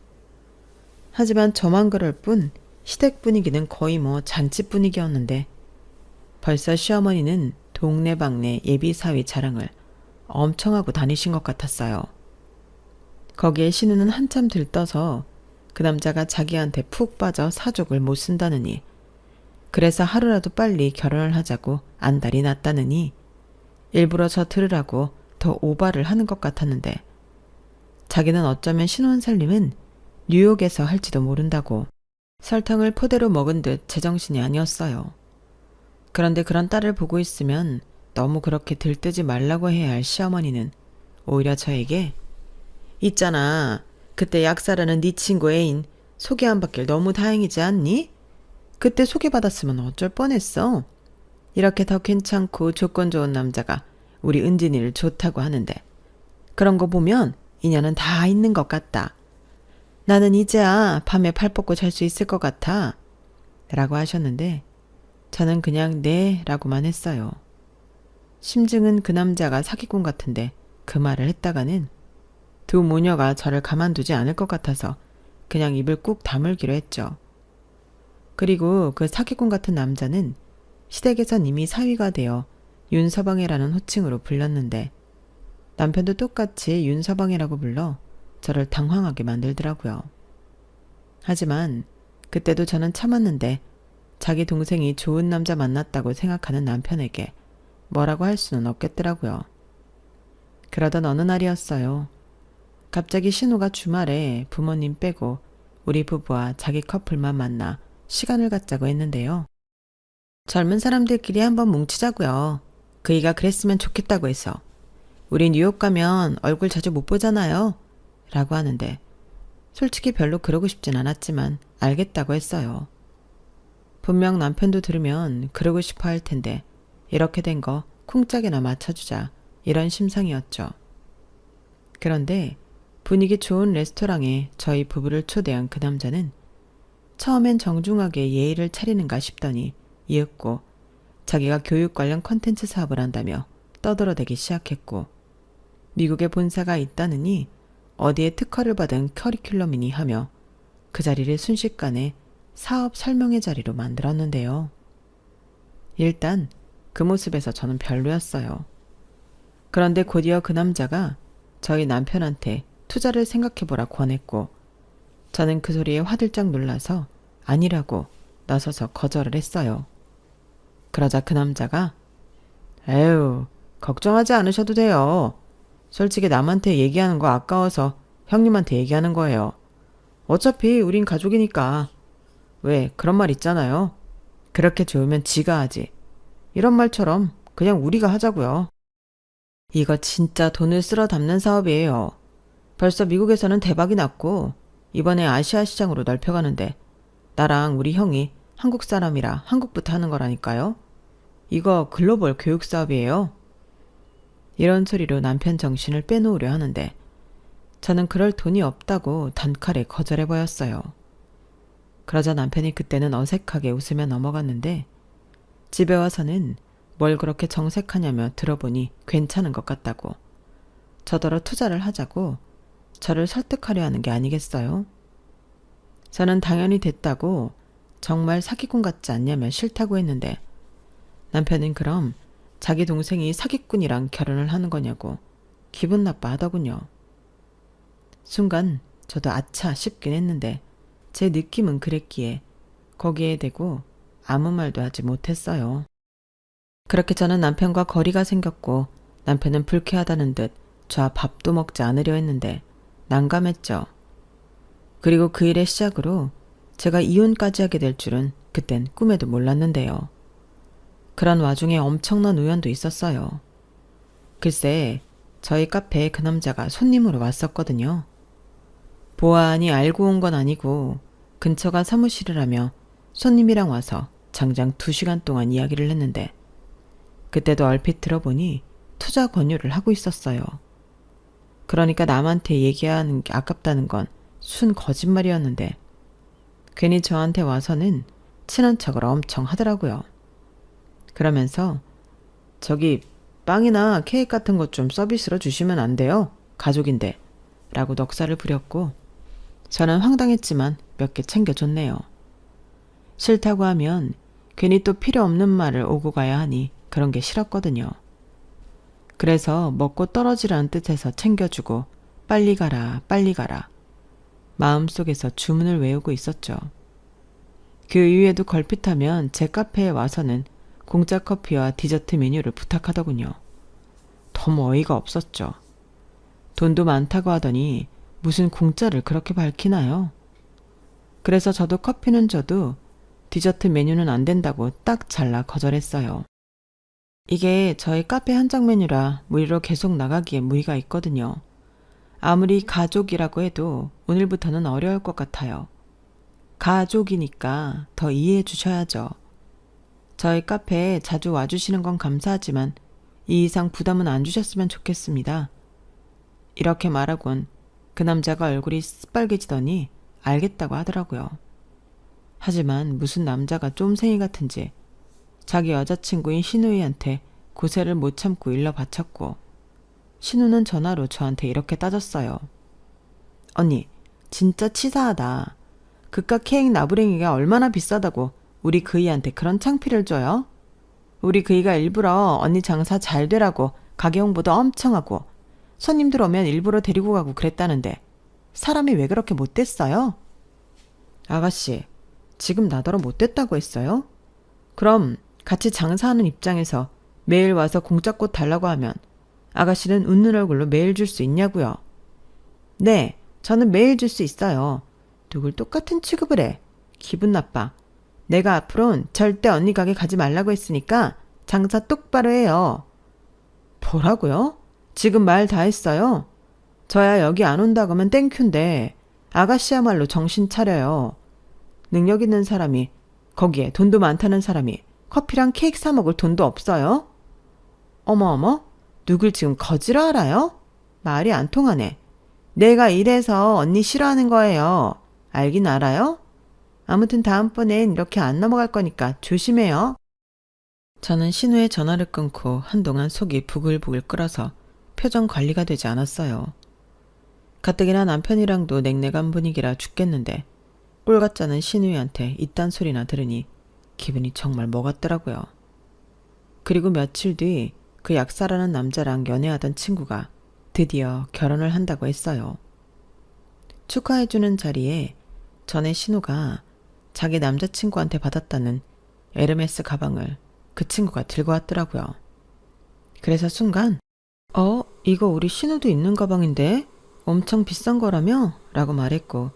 하지만 저만 그럴 뿐 시댁 분위기는 거의 뭐 잔치 분위기였는데 벌써 시어머니는 동네방네 예비사위 자랑을 엄청 하고 다니신 것 같았어요. 거기에 신우는 한참 들떠서 그 남자가 자기한테 푹 빠져 사족을 못 쓴다느니 그래서 하루라도 빨리 결혼을 하자고 안달이 났다느니 일부러 저 들으라고 더 오바를 하는 것 같았는데 자기는 어쩌면 신혼살림은 뉴욕에서 할지도 모른다고 설탕을 포대로 먹은 듯 제정신이 아니었어요. 그런데 그런 딸을 보고 있으면 너무 그렇게 들뜨지 말라고 해야 할 시어머니는 오히려 저에게 있잖아. 그때 약사라는 네 친구 애인 소개 안 받길 너무 다행이지 않니? 그때 소개받았으면 어쩔 뻔했어. 이렇게 더 괜찮고 조건 좋은 남자가 우리 은진이를 좋다고 하는데 그런 거 보면 인연은 다 있는 것 같다. 나는 이제야 밤에 팔 뻗고 잘 수 있을 것 같아. 라고 하셨는데 저는 그냥 네 라고만 했어요. 심증은 그 남자가 사기꾼 같은데 그 말을 했다가는 두 모녀가 저를 가만두지 않을 것 같아서 그냥 입을 꾹 다물기로 했죠. 그리고 그 사기꾼 같은 남자는 시댁에선 이미 사위가 되어 윤서방이라는 호칭으로 불렸는데 남편도 똑같이 윤서방이라고 불러 저를 당황하게 만들더라고요. 하지만 그때도 저는 참았는데 자기 동생이 좋은 남자 만났다고 생각하는 남편에게 뭐라고 할 수는 없겠더라고요. 그러던 어느 날이었어요. 갑자기 신우가 주말에 부모님 빼고 우리 부부와 자기 커플만 만나 시간을 갖자고 했는데요. 젊은 사람들끼리 한번 뭉치자고요. 그이가 그랬으면 좋겠다고 해서. 우리 뉴욕 가면 얼굴 자주 못 보잖아요. 라고 하는데 솔직히 별로 그러고 싶진 않았지만 알겠다고 했어요. 분명 남편도 들으면 그러고 싶어 할 텐데 이렇게 된 거 쿵짝이나 맞춰주자 이런 심상이었죠. 그런데 분위기 좋은 레스토랑에 저희 부부를 초대한 그 남자는 처음엔 정중하게 예의를 차리는가 싶더니 이윽고 자기가 교육 관련 콘텐츠 사업을 한다며 떠들어대기 시작했고 미국에 본사가 있다느니 어디에 특허를 받은 커리큘럼이니 하며 그 자리를 순식간에 사업 설명회 자리로 만들었는데요. 일단 그 모습에서 저는 별로였어요. 그런데 곧이어 그 남자가 저희 남편한테 투자를 생각해보라 권했고 저는 그 소리에 화들짝 놀라서 아니라고 나서서 거절을 했어요. 그러자 그 남자가 에휴, 걱정하지 않으셔도 돼요. 솔직히 남한테 얘기하는 거 아까워서 형님한테 얘기하는 거예요. 어차피 우린 가족이니까. 왜 그런 말 있잖아요. 그렇게 좋으면 지가 하지. 이런 말처럼 그냥 우리가 하자고요. 이거 진짜 돈을 쓸어 담는 사업이에요. 벌써 미국에서는 대박이 났고 이번에 아시아 시장으로 넓혀가는데 나랑 우리 형이 한국 사람이라 한국부터 하는 거라니까요. 이거 글로벌 교육 사업이에요. 이런 소리로 남편 정신을 빼놓으려 하는데 저는 그럴 돈이 없다고 단칼에 거절해 보였어요. 그러자 남편이 그때는 어색하게 웃으며 넘어갔는데 집에 와서는 뭘 그렇게 정색하냐며 들어보니 괜찮은 것 같다고 저더러 투자를 하자고 저를 설득하려 하는 게 아니겠어요? 저는 당연히 됐다고 정말 사기꾼 같지 않냐며 싫다고 했는데 남편은 그럼 자기 동생이 사기꾼이랑 결혼을 하는 거냐고 기분 나빠하더군요. 순간 저도 아차 싶긴 했는데 제 느낌은 그랬기에 거기에 대고 아무 말도 하지 못했어요. 그렇게 저는 남편과 거리가 생겼고 남편은 불쾌하다는 듯 저와 밥도 먹지 않으려 했는데 난감했죠. 그리고 그 일의 시작으로 제가 이혼까지 하게 될 줄은 그땐 꿈에도 몰랐는데요. 그런 와중에 엄청난 우연도 있었어요. 글쎄, 저희 카페에 그 남자가 손님으로 왔었거든요. 보아하니 알고 온 건 아니고 근처가 사무실이라며 손님이랑 와서 장장 2시간 동안 이야기를 했는데 그때도 얼핏 들어보니 투자 권유를 하고 있었어요. 그러니까 남한테 얘기하는 게 아깝다는 건 순 거짓말이었는데 괜히 저한테 와서는 친한 척을 엄청 하더라고요. 그러면서 저기 빵이나 케이크 같은 것 좀 서비스로 주시면 안 돼요? 가족인데 라고 넋살을 부렸고 저는 황당했지만 몇 개 챙겨줬네요. 싫다고 하면 괜히 또 필요 없는 말을 오고 가야 하니 그런 게 싫었거든요. 그래서 먹고 떨어지라는 뜻에서 챙겨주고 빨리 가라 빨리 가라 마음속에서 주문을 외우고 있었죠. 그 이후에도 걸핏하면 제 카페에 와서는 공짜 커피와 디저트 메뉴를 부탁하더군요. 너무 어이가 없었죠. 돈도 많다고 하더니 무슨 공짜를 그렇게 밝히나요? 그래서 저도 커피는 줘도 디저트 메뉴는 안 된다고 딱 잘라 거절했어요. 이게 저희 카페 한정 메뉴라 무리로 계속 나가기에 무리가 있거든요. 아무리 가족이라고 해도 오늘부터는 어려울 것 같아요. 가족이니까 더 이해해 주셔야죠. 저희 카페에 자주 와주시는 건 감사하지만 이 이상 부담은 안 주셨으면 좋겠습니다. 이렇게 말하곤 그 남자가 얼굴이 새빨개지더니 알겠다고 하더라고요. 하지만 무슨 남자가 쫌생이 같은지 자기 여자친구인 신우이한테 고세를 못 참고 일러 바쳤고 신우는 전화로 저한테 이렇게 따졌어요. 언니, 진짜 치사하다. 그깟 케이크 나부랭이가 얼마나 비싸다고 우리 그이한테 그런 창피를 줘요? 우리 그이가 일부러 언니 장사 잘 되라고 가게 홍보도 엄청 하고 손님들 오면 일부러 데리고 가고 그랬다는데 사람이 왜 그렇게 못됐어요? 아가씨, 지금 나더러 못됐다고 했어요? 그럼 같이 장사하는 입장에서 매일 와서 공짜 꽃 달라고 하면 아가씨는 웃는 얼굴로 매일 줄 수 있냐고요? 네, 저는 매일 줄 수 있어요. 누굴 똑같은 취급을 해. 기분 나빠. 내가 앞으론 절대 언니 가게 가지 말라고 했으니까 장사 똑바로 해요. 뭐라고요? 지금 말 다 했어요? 저야 여기 안 온다고 하면 땡큐인데 아가씨야말로 정신 차려요. 능력 있는 사람이 거기에 돈도 많다는 사람이 커피랑 케이크 사 먹을 돈도 없어요? 어머어머? 누굴 지금 거지로 알아요? 말이 안 통하네. 내가 이래서 언니 싫어하는 거예요. 알긴 알아요? 아무튼 다음번엔 이렇게 안 넘어갈 거니까 조심해요. 저는 신우의 전화를 끊고 한동안 속이 부글부글 끓어서 표정 관리가 되지 않았어요. 가뜩이나 남편이랑도 냉랭한 분위기라 죽겠는데 꼴같자는 신우이한테 이딴 소리나 들으니 기분이 정말 먹었더라고요. 그리고 며칠 뒤 그 약사라는 남자랑 연애하던 친구가 드디어 결혼을 한다고 했어요. 축하해주는 자리에 전에 신우가 자기 남자친구한테 받았다는 에르메스 가방을 그 친구가 들고 왔더라고요. 그래서 순간 이거 우리 신우도 있는 가방인데 엄청 비싼 거라며? 라고 말했고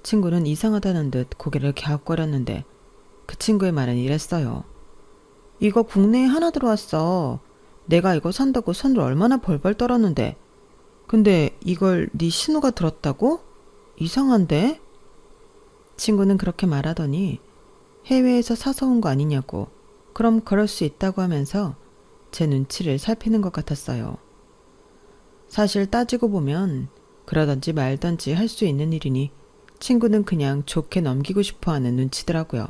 친구는 이상하다는 듯 고개를 갸웃거렸는데 그 친구의 말은 이랬어요. 이거 국내에 하나 들어왔어. 내가 이거 산다고 손을 얼마나 벌벌 떨었는데 근데 이걸 네 신우가 들었다고? 이상한데? 친구는 그렇게 말하더니 해외에서 사서 온 거 아니냐고 그럼 그럴 수 있다고 하면서 제 눈치를 살피는 것 같았어요. 사실 따지고 보면 그러던지 말던지 할 수 있는 일이니 친구는 그냥 좋게 넘기고 싶어 하는 눈치더라고요.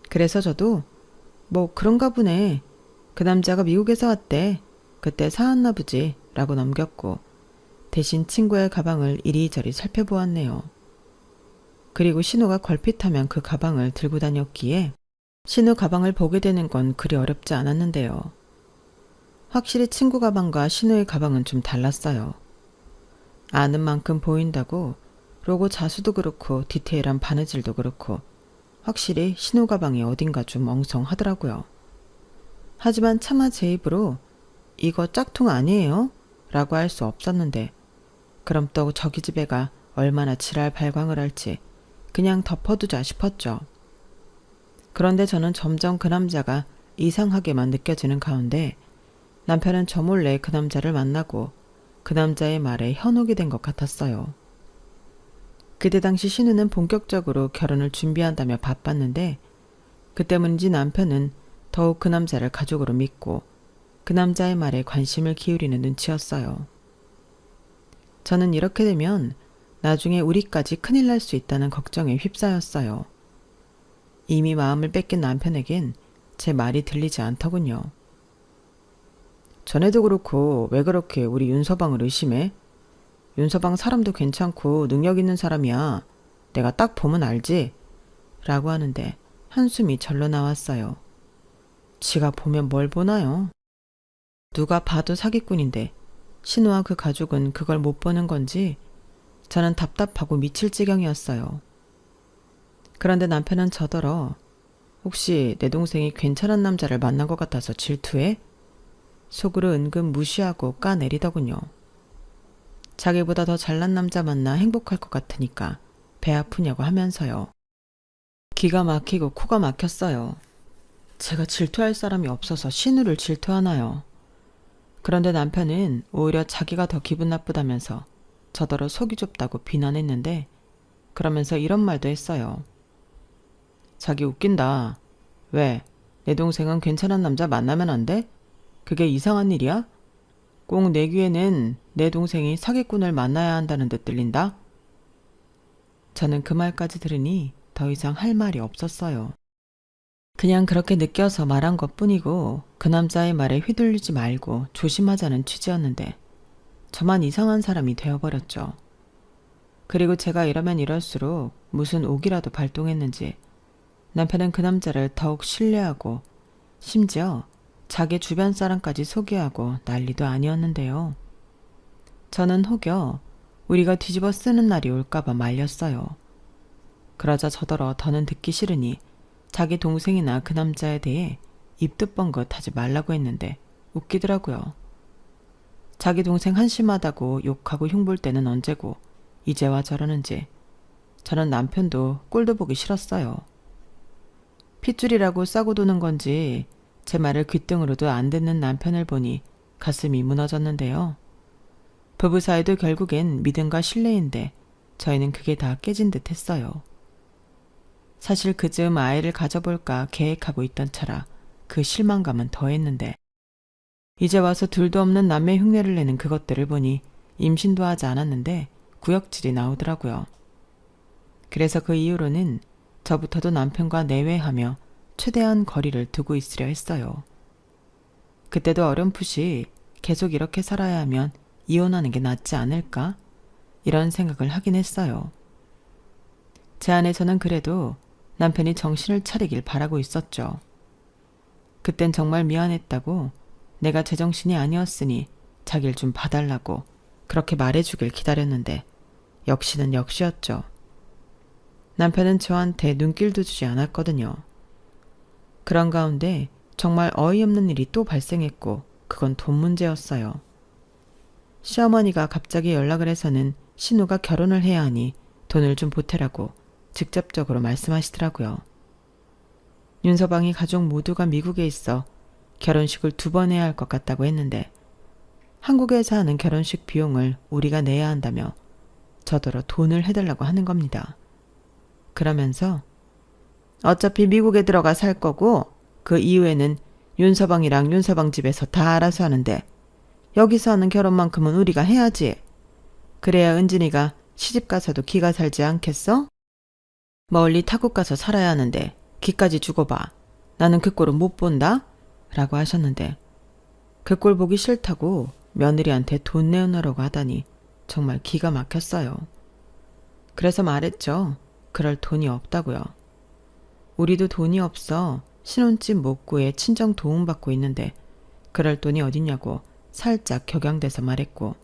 그래서 저도 뭐 그런가 보네. 그 남자가 미국에서 왔대. 그때 사왔나 보지 라고 넘겼고 대신 친구의 가방을 이리저리 살펴보았네요. 그리고 신우가 걸핏하면 그 가방을 들고 다녔기에 신우 가방을 보게 되는 건 그리 어렵지 않았는데요. 확실히 친구 가방과 신우의 가방은 좀 달랐어요. 아는 만큼 보인다고 로고 자수도 그렇고 디테일한 바느질도 그렇고 확실히 신우 가방이 어딘가 좀 엉성하더라고요. 하지만 차마 제 입으로 이거 짝퉁 아니에요? 라고 할 수 없었는데 그럼 또 저기 집애가 얼마나 지랄 발광을 할지 그냥 덮어두자 싶었죠. 그런데 저는 점점 그 남자가 이상하게만 느껴지는 가운데 남편은 저 몰래 그 남자를 만나고 그 남자의 말에 현혹이 된 것 같았어요. 그때 당시 신우는 본격적으로 결혼을 준비한다며 바빴는데 그 때문인지 남편은 더욱 그 남자를 가족으로 믿고 그 남자의 말에 관심을 기울이는 눈치였어요. 저는 이렇게 되면 나중에 우리까지 큰일 날 수 있다는 걱정에 휩싸였어요. 이미 마음을 뺏긴 남편에겐 제 말이 들리지 않더군요. 전에도 그렇고 왜 그렇게 우리 윤서방을 의심해? 윤서방 사람도 괜찮고 능력 있는 사람이야. 내가 딱 보면 알지? 라고 하는데 한숨이 절로 나왔어요. 지가 보면 뭘 보나요? 누가 봐도 사기꾼인데 신우와 그 가족은 그걸 못 보는 건지 저는 답답하고 미칠 지경이었어요. 그런데 남편은 저더러 혹시 내 동생이 괜찮은 남자를 만난 것 같아서 질투해? 속으로 은근 무시하고 까내리더군요. 자기보다 더 잘난 남자 만나 행복할 것 같으니까 배 아프냐고 하면서요. 기가 막히고 코가 막혔어요. 제가 질투할 사람이 없어서 신우를 질투하나요? 그런데 남편은 오히려 자기가 더 기분 나쁘다면서 저더러 속이 좁다고 비난했는데 그러면서 이런 말도 했어요. 자기 웃긴다. 왜? 내 동생은 괜찮은 남자 만나면 안 돼? 그게 이상한 일이야? 꼭 내 귀에는 내 동생이 사기꾼을 만나야 한다는 듯 들린다? 저는 그 말까지 들으니 더 이상 할 말이 없었어요. 그냥 그렇게 느껴서 말한 것뿐이고 그 남자의 말에 휘둘리지 말고 조심하자는 취지였는데 저만 이상한 사람이 되어버렸죠. 그리고 제가 이러면 이럴수록 무슨 옥이라도 발동했는지 남편은 그 남자를 더욱 신뢰하고 심지어 자기 주변 사람까지 소개하고 난리도 아니었는데요. 저는 혹여 우리가 뒤집어 쓰는 날이 올까봐 말렸어요. 그러자 저더러 더는 듣기 싫으니 자기 동생이나 그 남자에 대해 입도 뻥긋 하지 말라고 했는데 웃기더라고요. 자기 동생 한심하다고 욕하고 흉볼 때는 언제고 이제와 저러는지 저는 남편도 꼴도 보기 싫었어요. 핏줄이라고 싸고 도는 건지 제 말을 귓등으로도 안 듣는 남편을 보니 가슴이 무너졌는데요. 부부 사이도 결국엔 믿음과 신뢰인데 저희는 그게 다 깨진 듯 했어요. 사실 그즈음 아이를 가져볼까 계획하고 있던 차라 그 실망감은 더했는데 이제 와서 둘도 없는 남매 흉내를 내는 그것들을 보니 임신도 하지 않았는데 구역질이 나오더라고요. 그래서 그 이후로는 저부터도 남편과 내외하며 최대한 거리를 두고 있으려 했어요. 그때도 어렴풋이 계속 이렇게 살아야 하면 이혼하는 게 낫지 않을까? 이런 생각을 하긴 했어요. 제 안에서는 그래도 남편이 정신을 차리길 바라고 있었죠. 그땐 정말 미안했다고 내가 제정신이 아니었으니 자기를 좀 봐달라고 그렇게 말해주길 기다렸는데 역시는 역시였죠. 남편은 저한테 눈길도 주지 않았거든요. 그런 가운데 정말 어이없는 일이 또 발생했고 그건 돈 문제였어요. 시어머니가 갑자기 연락을 해서는 신우가 결혼을 해야 하니 돈을 좀 보태라고 직접적으로 말씀하시더라고요. 윤서방이 가족 모두가 미국에 있어 결혼식을 2번 해야 할 것 같다고 했는데 한국에서 하는 결혼식 비용을 우리가 내야 한다며 저더러 돈을 해달라고 하는 겁니다. 그러면서 어차피 미국에 들어가 살 거고 그 이후에는 윤서방이랑 윤서방 집에서 다 알아서 하는데 여기서 하는 결혼만큼은 우리가 해야지. 그래야 은진이가 시집가서도 기가 살지 않겠어? 멀리 타국 가서 살아야 하는데 기까지 주고 봐. 나는 그 꼴은 못 본다? 라고 하셨는데 그 꼴 보기 싫다고 며느리한테 돈 내놓으라고 하다니 정말 기가 막혔어요. 그래서 말했죠. 그럴 돈이 없다고요. 우리도 돈이 없어 신혼집 못 구해 친정 도움받고 있는데 그럴 돈이 어딨냐고 살짝 격양돼서 말했고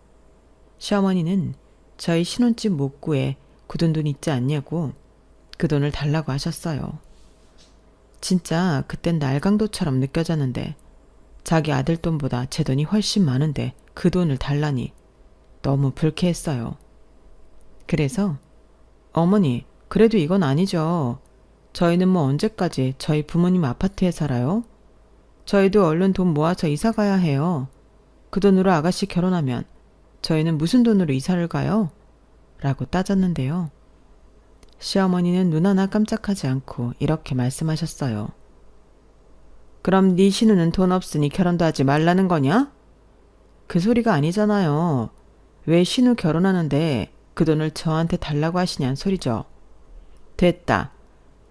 시어머니는 저희 신혼집 못 구해 굳은 돈 있지 않냐고 그 돈을 달라고 하셨어요. 진짜 그땐 날강도처럼 느껴졌는데 자기 아들 돈보다 제 돈이 훨씬 많은데 그 돈을 달라니 너무 불쾌했어요. 그래서 어머니, 그래도 이건 아니죠. 저희는 뭐 언제까지 저희 부모님 아파트에 살아요? 저희도 얼른 돈 모아서 이사 가야 해요. 그 돈으로 아가씨 결혼하면 저희는 무슨 돈으로 이사를 가요? 라고 따졌는데요. 시어머니는 눈 하나 깜짝하지 않고 이렇게 말씀하셨어요. 그럼 네 신우는 돈 없으니 결혼도 하지 말라는 거냐? 그 소리가 아니잖아요. 왜 신우 결혼하는데 그 돈을 저한테 달라고 하시냐는 소리죠. 됐다.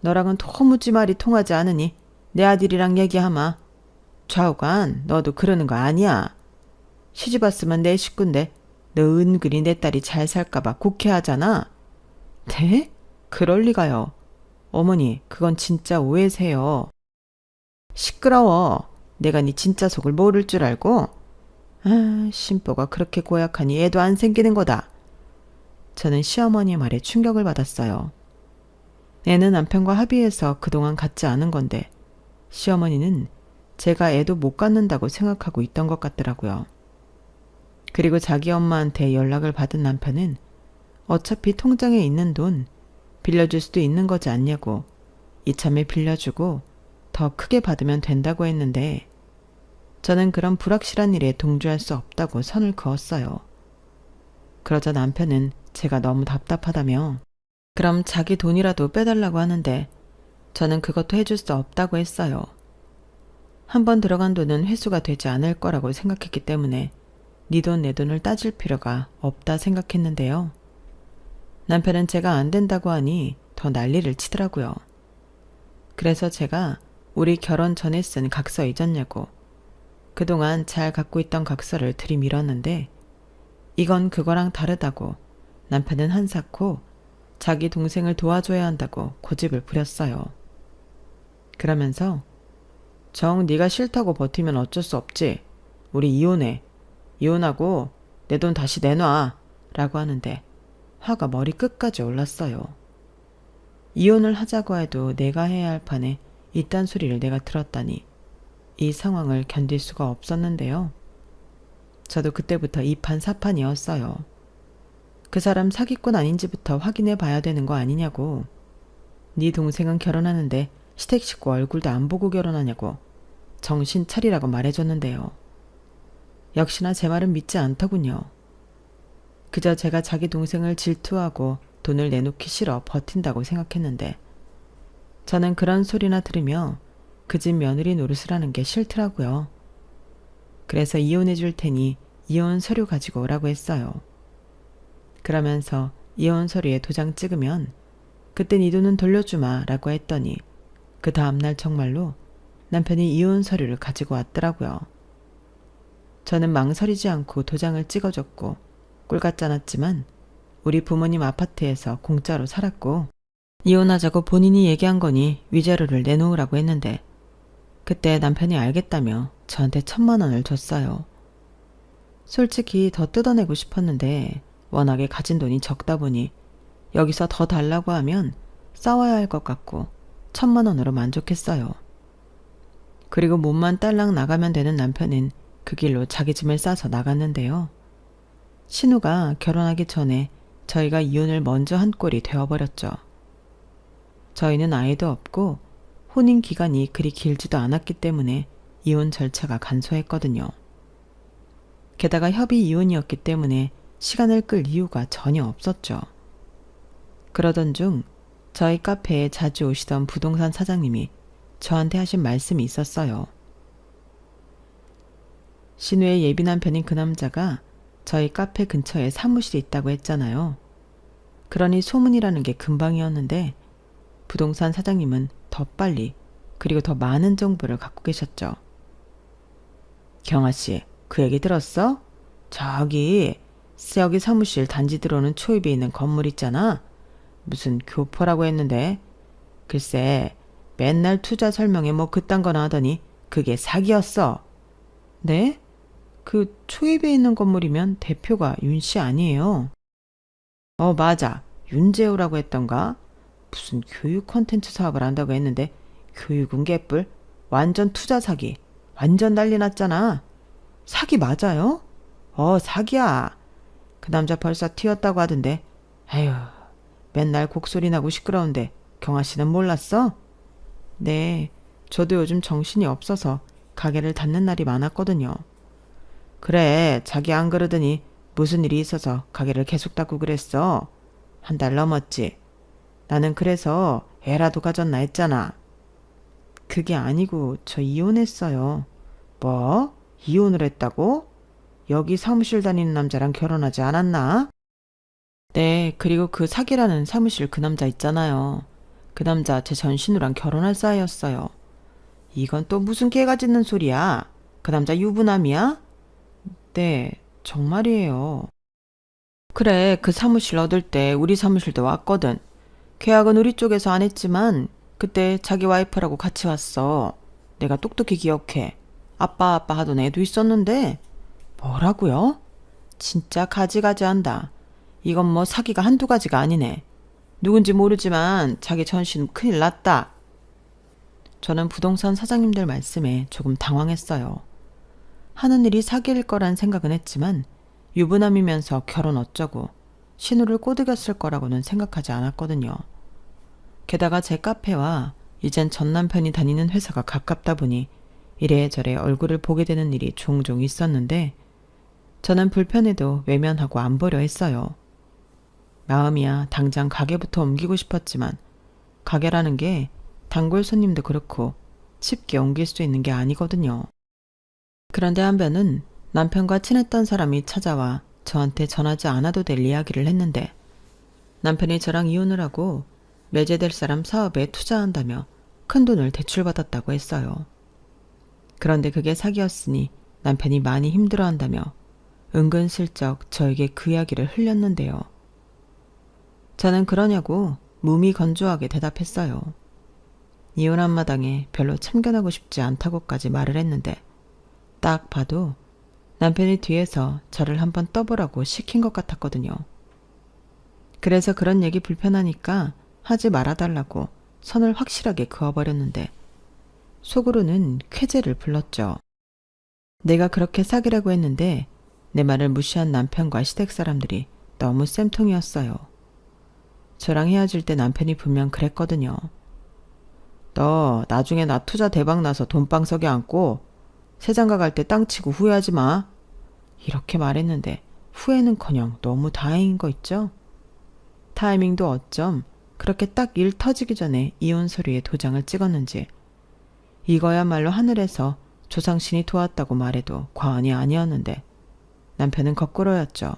너랑은 도무지 말이 통하지 않으니 내 아들이랑 얘기하마. 좌우간 너도 그러는 거 아니야. 시집 왔으면 내 식구인데 너 은근히 내 딸이 잘 살까봐 국해하잖아. 네? 그럴 리가요. 어머니, 그건 진짜 오해세요. 시끄러워. 내가 네 진짜 속을 모를 줄 알고? 아, 신보가 그렇게 고약하니 애도 안 생기는 거다. 저는 시어머니의 말에 충격을 받았어요. 애는 남편과 합의해서 그동안 갖지 않은 건데 시어머니는 제가 애도 못 갖는다고 생각하고 있던 것 같더라고요. 그리고 자기 엄마한테 연락을 받은 남편은 어차피 통장에 있는 돈 빌려줄 수도 있는 거지 않냐고 이참에 빌려주고 더 크게 받으면 된다고 했는데 저는 그런 불확실한 일에 동조할 수 없다고 선을 그었어요. 그러자 남편은 제가 너무 답답하다며 그럼 자기 돈이라도 빼달라고 하는데 저는 그것도 해줄 수 없다고 했어요. 한 번 들어간 돈은 회수가 되지 않을 거라고 생각했기 때문에 네 돈 내 돈을 따질 필요가 없다 생각했는데요. 남편은 제가 안 된다고 하니 더 난리를 치더라고요. 그래서 제가 우리 결혼 전에 쓴 각서 잊었냐고 그동안 잘 갖고 있던 각서를 들이밀었는데 이건 그거랑 다르다고 남편은 한사코 자기 동생을 도와줘야 한다고 고집을 부렸어요. 그러면서 정 네가 싫다고 버티면 어쩔 수 없지. 우리 이혼해. 이혼하고 내 돈 다시 내놔. 라고 하는데 화가 머리 끝까지 올랐어요. 이혼을 하자고 해도 내가 해야 할 판에 이딴 소리를 내가 들었다니 이 상황을 견딜 수가 없었는데요. 저도 그때부터 이판사판이었어요. 그 사람 사기꾼 아닌지부터 확인해 봐야 되는 거 아니냐고. 네 동생은 결혼하는데 시댁 식구 얼굴도 안 보고 결혼하냐고 정신 차리라고 말해줬는데요. 역시나 제 말은 믿지 않더군요. 그저 제가 자기 동생을 질투하고 돈을 내놓기 싫어 버틴다고 생각했는데 저는 그런 소리나 들으며 그 집 며느리 노릇을 하는 게 싫더라고요. 그래서 이혼해 줄 테니 이혼 서류 가지고 오라고 했어요. 그러면서 이혼 서류에 도장 찍으면 그때 네 돈은 돌려주마 라고 했더니 그 다음날 정말로 남편이 이혼 서류를 가지고 왔더라고요. 저는 망설이지 않고 도장을 찍어줬고 꿀같잖았지만 우리 부모님 아파트에서 공짜로 살았고 이혼하자고 본인이 얘기한 거니 위자료를 내놓으라고 했는데 그때 남편이 알겠다며 저한테 1,000만 원을 줬어요. 솔직히 더 뜯어내고 싶었는데 워낙에 가진 돈이 적다 보니 여기서 더 달라고 하면 싸워야 할 것 같고 1,000만 원으로 만족했어요. 그리고 몸만 딸랑 나가면 되는 남편은 그 길로 자기 짐을 싸서 나갔는데요. 신우가 결혼하기 전에 저희가 이혼을 먼저 한 꼴이 되어버렸죠. 저희는 아이도 없고 혼인 기간이 그리 길지도 않았기 때문에 이혼 절차가 간소했거든요. 게다가 협의 이혼이었기 때문에 시간을 끌 이유가 전혀 없었죠. 그러던 중 저희 카페에 자주 오시던 부동산 사장님이 저한테 하신 말씀이 있었어요. 신우의 예비 남편인 그 남자가 저희 카페 근처에 사무실이 있다고 했잖아요. 그러니 소문이라는 게 금방이었는데 부동산 사장님은 더 빨리 그리고 더 많은 정보를 갖고 계셨죠. 경아씨, 그 얘기 들었어? 저기 사무실 단지 들어오는 초입에 있는 건물 있잖아. 무슨 교포라고 했는데 글쎄 맨날 투자 설명에 뭐 그딴 거나 하더니 그게 사기였어. 네? 그 초입에 있는 건물이면 대표가 윤씨 아니에요? 맞아. 윤재호라고 했던가? 무슨 교육 콘텐츠 사업을 한다고 했는데 교육은 개뿔. 완전 투자 사기. 완전 난리 났잖아. 사기 맞아요? 사기야. 그 남자 벌써 튀었다고 하던데 아휴, 맨날 곡소리 나고 시끄러운데 경아 씨는 몰랐어? 네, 저도 요즘 정신이 없어서 가게를 닫는 날이 많았거든요. 그래, 자기 안 그러더니 무슨 일이 있어서 가게를 계속 닫고 그랬어? 한 달 넘었지. 나는 그래서 애라도 가졌나 했잖아. 그게 아니고 저 이혼했어요. 뭐? 이혼을 했다고? 여기 사무실 다니는 남자랑 결혼하지 않았나? 네, 그리고 그 사기라는 사무실 그 남자 있잖아요. 그 남자 제 전신우랑 결혼할 사이였어요. 이건 또 무슨 개가 짖는 소리야? 그 남자 유부남이야? 네, 정말이에요. 그래, 그 사무실 얻을 때 우리 사무실도 왔거든. 계약은 우리 쪽에서 안 했지만 그때 자기 와이프라고 같이 왔어. 내가 똑똑히 기억해. 아빠 하던 애도 있었는데. 뭐라고요? 진짜 가지가지한다. 이건 뭐 사기가 한두 가지가 아니네. 누군지 모르지만 자기 전신 큰일 났다. 저는 부동산 사장님들 말씀에 조금 당황했어요. 하는 일이 사기일 거란 생각은 했지만 유부남이면서 결혼 어쩌고 신우를 꼬드겼을 거라고는 생각하지 않았거든요. 게다가 제 카페와 이젠 전 남편이 다니는 회사가 가깝다 보니 이래저래 얼굴을 보게 되는 일이 종종 있었는데 저는 불편해도 외면하고 안 보려 했어요. 마음이야 당장 가게부터 옮기고 싶었지만 가게라는 게 단골 손님도 그렇고 쉽게 옮길 수 있는 게 아니거든요. 그런데 한편은 남편과 친했던 사람이 찾아와 저한테 전하지 않아도 될 이야기를 했는데 남편이 저랑 이혼을 하고 매제될 사람 사업에 투자한다며 큰돈을 대출받았다고 했어요. 그런데 그게 사기였으니 남편이 많이 힘들어한다며 은근슬쩍 저에게 그 이야기를 흘렸는데요. 저는 그러냐고 무미건조하게 대답했어요. 이혼한 마당에 별로 참견하고 싶지 않다고까지 말을 했는데 딱 봐도 남편이 뒤에서 저를 한번 떠보라고 시킨 것 같았거든요. 그래서 그런 얘기 불편하니까 하지 말아달라고 선을 확실하게 그어버렸는데 속으로는 쾌재를 불렀죠. 내가 그렇게 사귀라고 했는데 내 말을 무시한 남편과 시댁 사람들이 너무 쌤통이었어요. 저랑 헤어질 때 남편이 분명 그랬거든요. 너 나중에 나 투자 대박 나서 돈방 석에 앉고 새장가 갈 때 땅 치고 후회하지 마. 이렇게 말했는데 후회는커녕 너무 다행인 거 있죠? 타이밍도 어쩜 그렇게 딱 일 터지기 전에 이혼 서류에 도장을 찍었는지 이거야말로 하늘에서 조상신이 도왔다고 말해도 과언이 아니었는데 남편은 거꾸로였죠.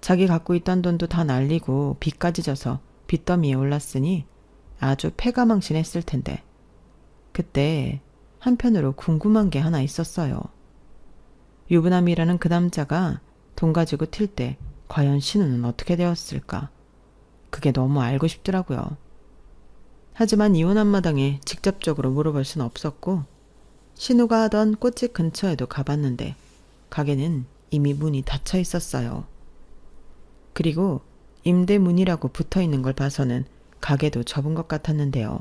자기 갖고 있던 돈도 다 날리고 빚까지 져서 빚더미에 올랐으니 아주 패가망신했을 텐데 그때 한편으로 궁금한 게 하나 있었어요. 유부남이라는 그 남자가 돈 가지고 튈 때 과연 신우는 어떻게 되었을까? 그게 너무 알고 싶더라고요. 하지만 이혼한 마당에 직접적으로 물어볼 수는 없었고 신우가 하던 꽃집 근처에도 가봤는데 가게는 이미 문이 닫혀 있었어요. 그리고 임대문이라고 붙어있는 걸 봐서는 가게도 접은 것 같았는데요.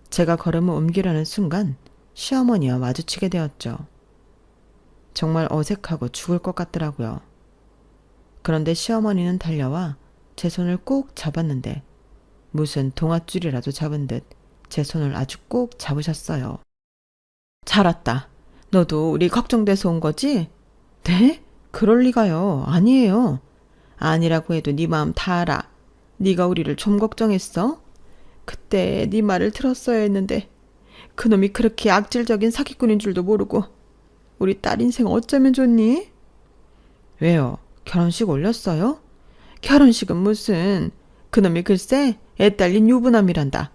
제가 걸음을 옮기려는 순간 시어머니와 마주치게 되었죠. 정말 어색하고 죽을 것 같더라고요. 그런데 시어머니는 달려와 제 손을 꼭 잡았는데 무슨 동아줄이라도 잡은 듯 제 손을 아주 꼭 잡으셨어요. 잘 왔다. 너도 우리 걱정돼서 온 거지? 네? 그럴 리가요. 아니에요. 아니라고 해도 네 마음 다 알아. 네가 우리를 좀 걱정했어? 그때 네 말을 들었어야 했는데 그놈이 그렇게 악질적인 사기꾼인 줄도 모르고 우리 딸 인생 어쩌면 좋니? 왜요? 결혼식 올렸어요? 결혼식은 무슨 그놈이 글쎄 애 딸린 유부남이란다.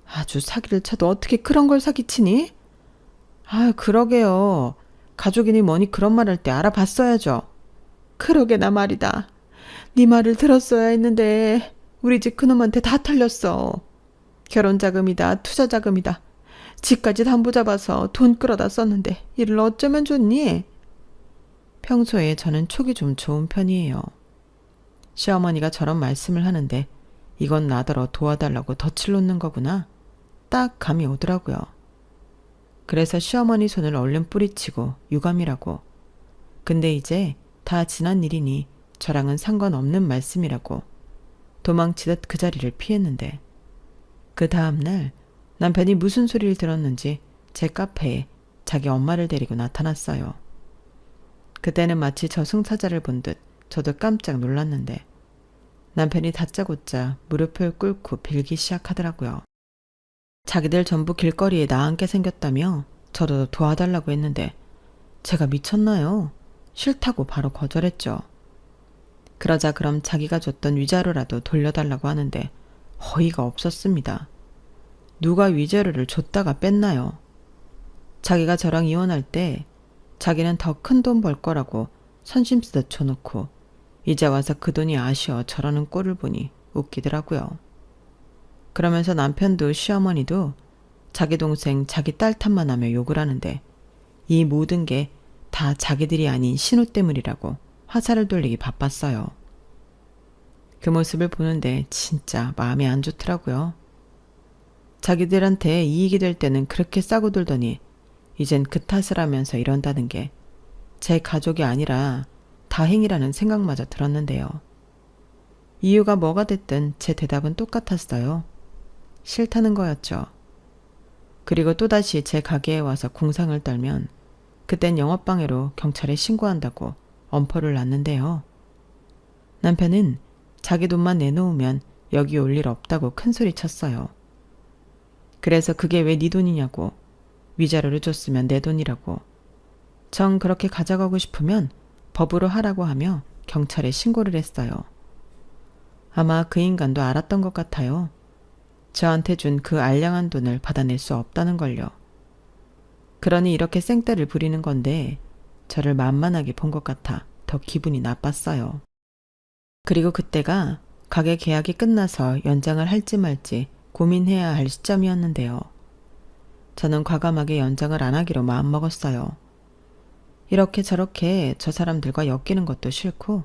아주 사기를 쳐도 어떻게 그런 걸 사기치니? 아 그러게요. 가족이니 뭐니 그런 말 할 때 알아봤어야죠. 그러게나 말이다. 네 말을 들었어야 했는데 우리 집 그놈한테 다 털렸어. 결혼자금이다 투자자금이다. 집까지 담보 잡아서 돈 끌어다 썼는데 이를 어쩌면 좋니? 평소에 저는 촉이 좀 좋은 편이에요. 시어머니가 저런 말씀을 하는데 이건 나더러 도와달라고 덫을 놓는 거구나. 딱 감이 오더라고요. 그래서 시어머니 손을 얼른 뿌리치고 유감이라고. 근데 이제 다 지난 일이니 저랑은 상관없는 말씀이라고 도망치듯 그 자리를 피했는데 그 다음날 남편이 무슨 소리를 들었는지 제 카페에 자기 엄마를 데리고 나타났어요. 그때는 마치 저승사자를 본 듯 저도 깜짝 놀랐는데 남편이 다짜고짜 무릎을 꿇고 빌기 시작하더라고요. 자기들 전부 길거리에 나앉게 생겼다며 저도 도와달라고 했는데 제가 미쳤나요? 싫다고 바로 거절했죠. 그러자 그럼 자기가 줬던 위자료라도 돌려달라고 하는데 어이가 없었습니다. 누가 위자료를 줬다가 뺐나요? 자기가 저랑 이혼할 때 자기는 더 큰 돈 벌 거라고 선심 쓰듯 줘놓고 이제 와서 그 돈이 아쉬워 저러는 꼴을 보니 웃기더라고요. 그러면서 남편도 시어머니도 자기 동생 자기 딸 탓만 하며 욕을 하는데 이 모든 게 다 자기들이 아닌 신우 때문이라고 화살을 돌리기 바빴어요. 그 모습을 보는데 진짜 마음이 안 좋더라고요. 자기들한테 이익이 될 때는 그렇게 싸고 돌더니 이젠 그 탓을 하면서 이런다는 게 제 가족이 아니라 다행이라는 생각마저 들었는데요. 이유가 뭐가 됐든 제 대답은 똑같았어요. 싫다는 거였죠. 그리고 또다시 제 가게에 와서 궁상을 떨면 그땐 영업방해로 경찰에 신고한다고 엄포를 놨는데요. 남편은 자기 돈만 내놓으면 여기 올 일 없다고 큰소리 쳤어요. 그래서 그게 왜 네 돈이냐고, 위자료를 줬으면 내 돈이라고, 정 그렇게 가져가고 싶으면 법으로 하라고 하며 경찰에 신고를 했어요. 아마 그 인간도 알았던 것 같아요. 저한테 준 그 알량한 돈을 받아낼 수 없다는 걸요. 그러니 이렇게 생떼를 부리는 건데 저를 만만하게 본 것 같아 더 기분이 나빴어요. 그리고 그때가 가게 계약이 끝나서 연장을 할지 말지 고민해야 할 시점이었는데요. 저는 과감하게 연장을 안 하기로 마음먹었어요. 이렇게 저렇게 저 사람들과 엮이는 것도 싫고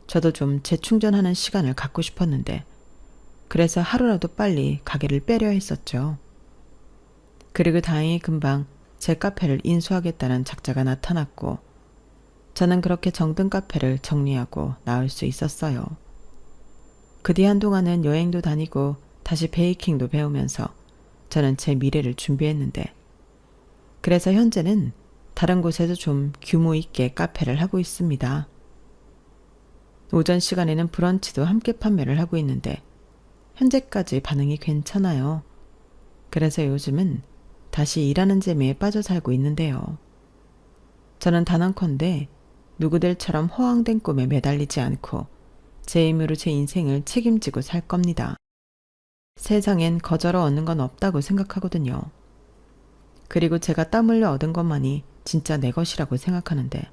저도 좀 재충전하는 시간을 갖고 싶었는데 그래서 하루라도 빨리 가게를 빼려 했었죠. 그리고 다행히 금방 제 카페를 인수하겠다는 작자가 나타났고 저는 그렇게 정든 카페를 정리하고 나올 수 있었어요. 그 뒤 한동안은 여행도 다니고 다시 베이킹도 배우면서 저는 제 미래를 준비했는데 그래서 현재는 다른 곳에서 좀 규모 있게 카페를 하고 있습니다. 오전 시간에는 브런치도 함께 판매를 하고 있는데 현재까지 반응이 괜찮아요. 그래서 요즘은 다시 일하는 재미에 빠져 살고 있는데요. 저는 단언컨대 누구들처럼 허황된 꿈에 매달리지 않고 제 힘으로 제 인생을 책임지고 살 겁니다. 세상엔 거저러 얻는 건 없다고 생각하거든요. 그리고 제가 땀 흘려 얻은 것만이 진짜 내 것이라고 생각하는데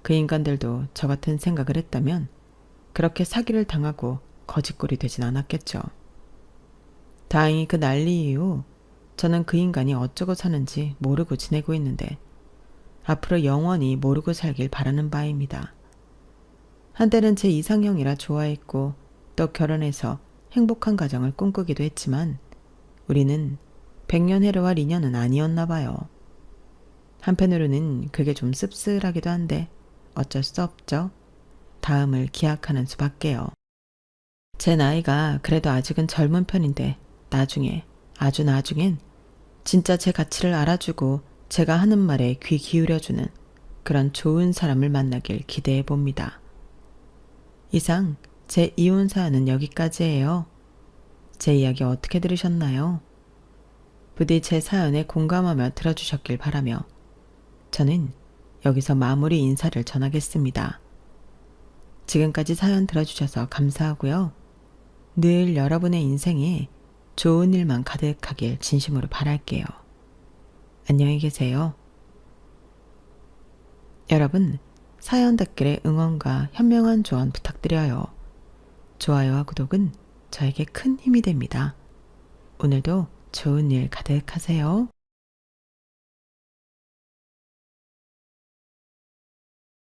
그 인간들도 저 같은 생각을 했다면 그렇게 사기를 당하고 거짓골이 되진 않았겠죠. 다행히 그 난리 이후 저는 그 인간이 어쩌고 사는지 모르고 지내고 있는데 앞으로 영원히 모르고 살길 바라는 바입니다. 한때는 제 이상형이라 좋아했고 또 결혼해서 행복한 가정을 꿈꾸기도 했지만 우리는 백년해로와 인연은 아니었나 봐요. 한편으로는 그게 좀 씁쓸하기도 한데 어쩔 수 없죠. 다음을 기약하는 수밖에요. 제 나이가 그래도 아직은 젊은 편인데 나중에, 아주 나중엔 진짜 제 가치를 알아주고 제가 하는 말에 귀 기울여주는 그런 좋은 사람을 만나길 기대해 봅니다. 이상 제 이혼 사연은 여기까지예요. 제 이야기 어떻게 들으셨나요? 부디 제 사연에 공감하며 들어주셨길 바라며 저는 여기서 마무리 인사를 전하겠습니다. 지금까지 사연 들어주셔서 감사하고요. 늘 여러분의 인생에 좋은 일만 가득하길 진심으로 바랄게요. 안녕히 계세요. 여러분, 사연 댓글에 응원과 현명한 조언 부탁드려요. 좋아요와 구독은 저에게 큰 힘이 됩니다. 오늘도 좋은 일 가득하세요.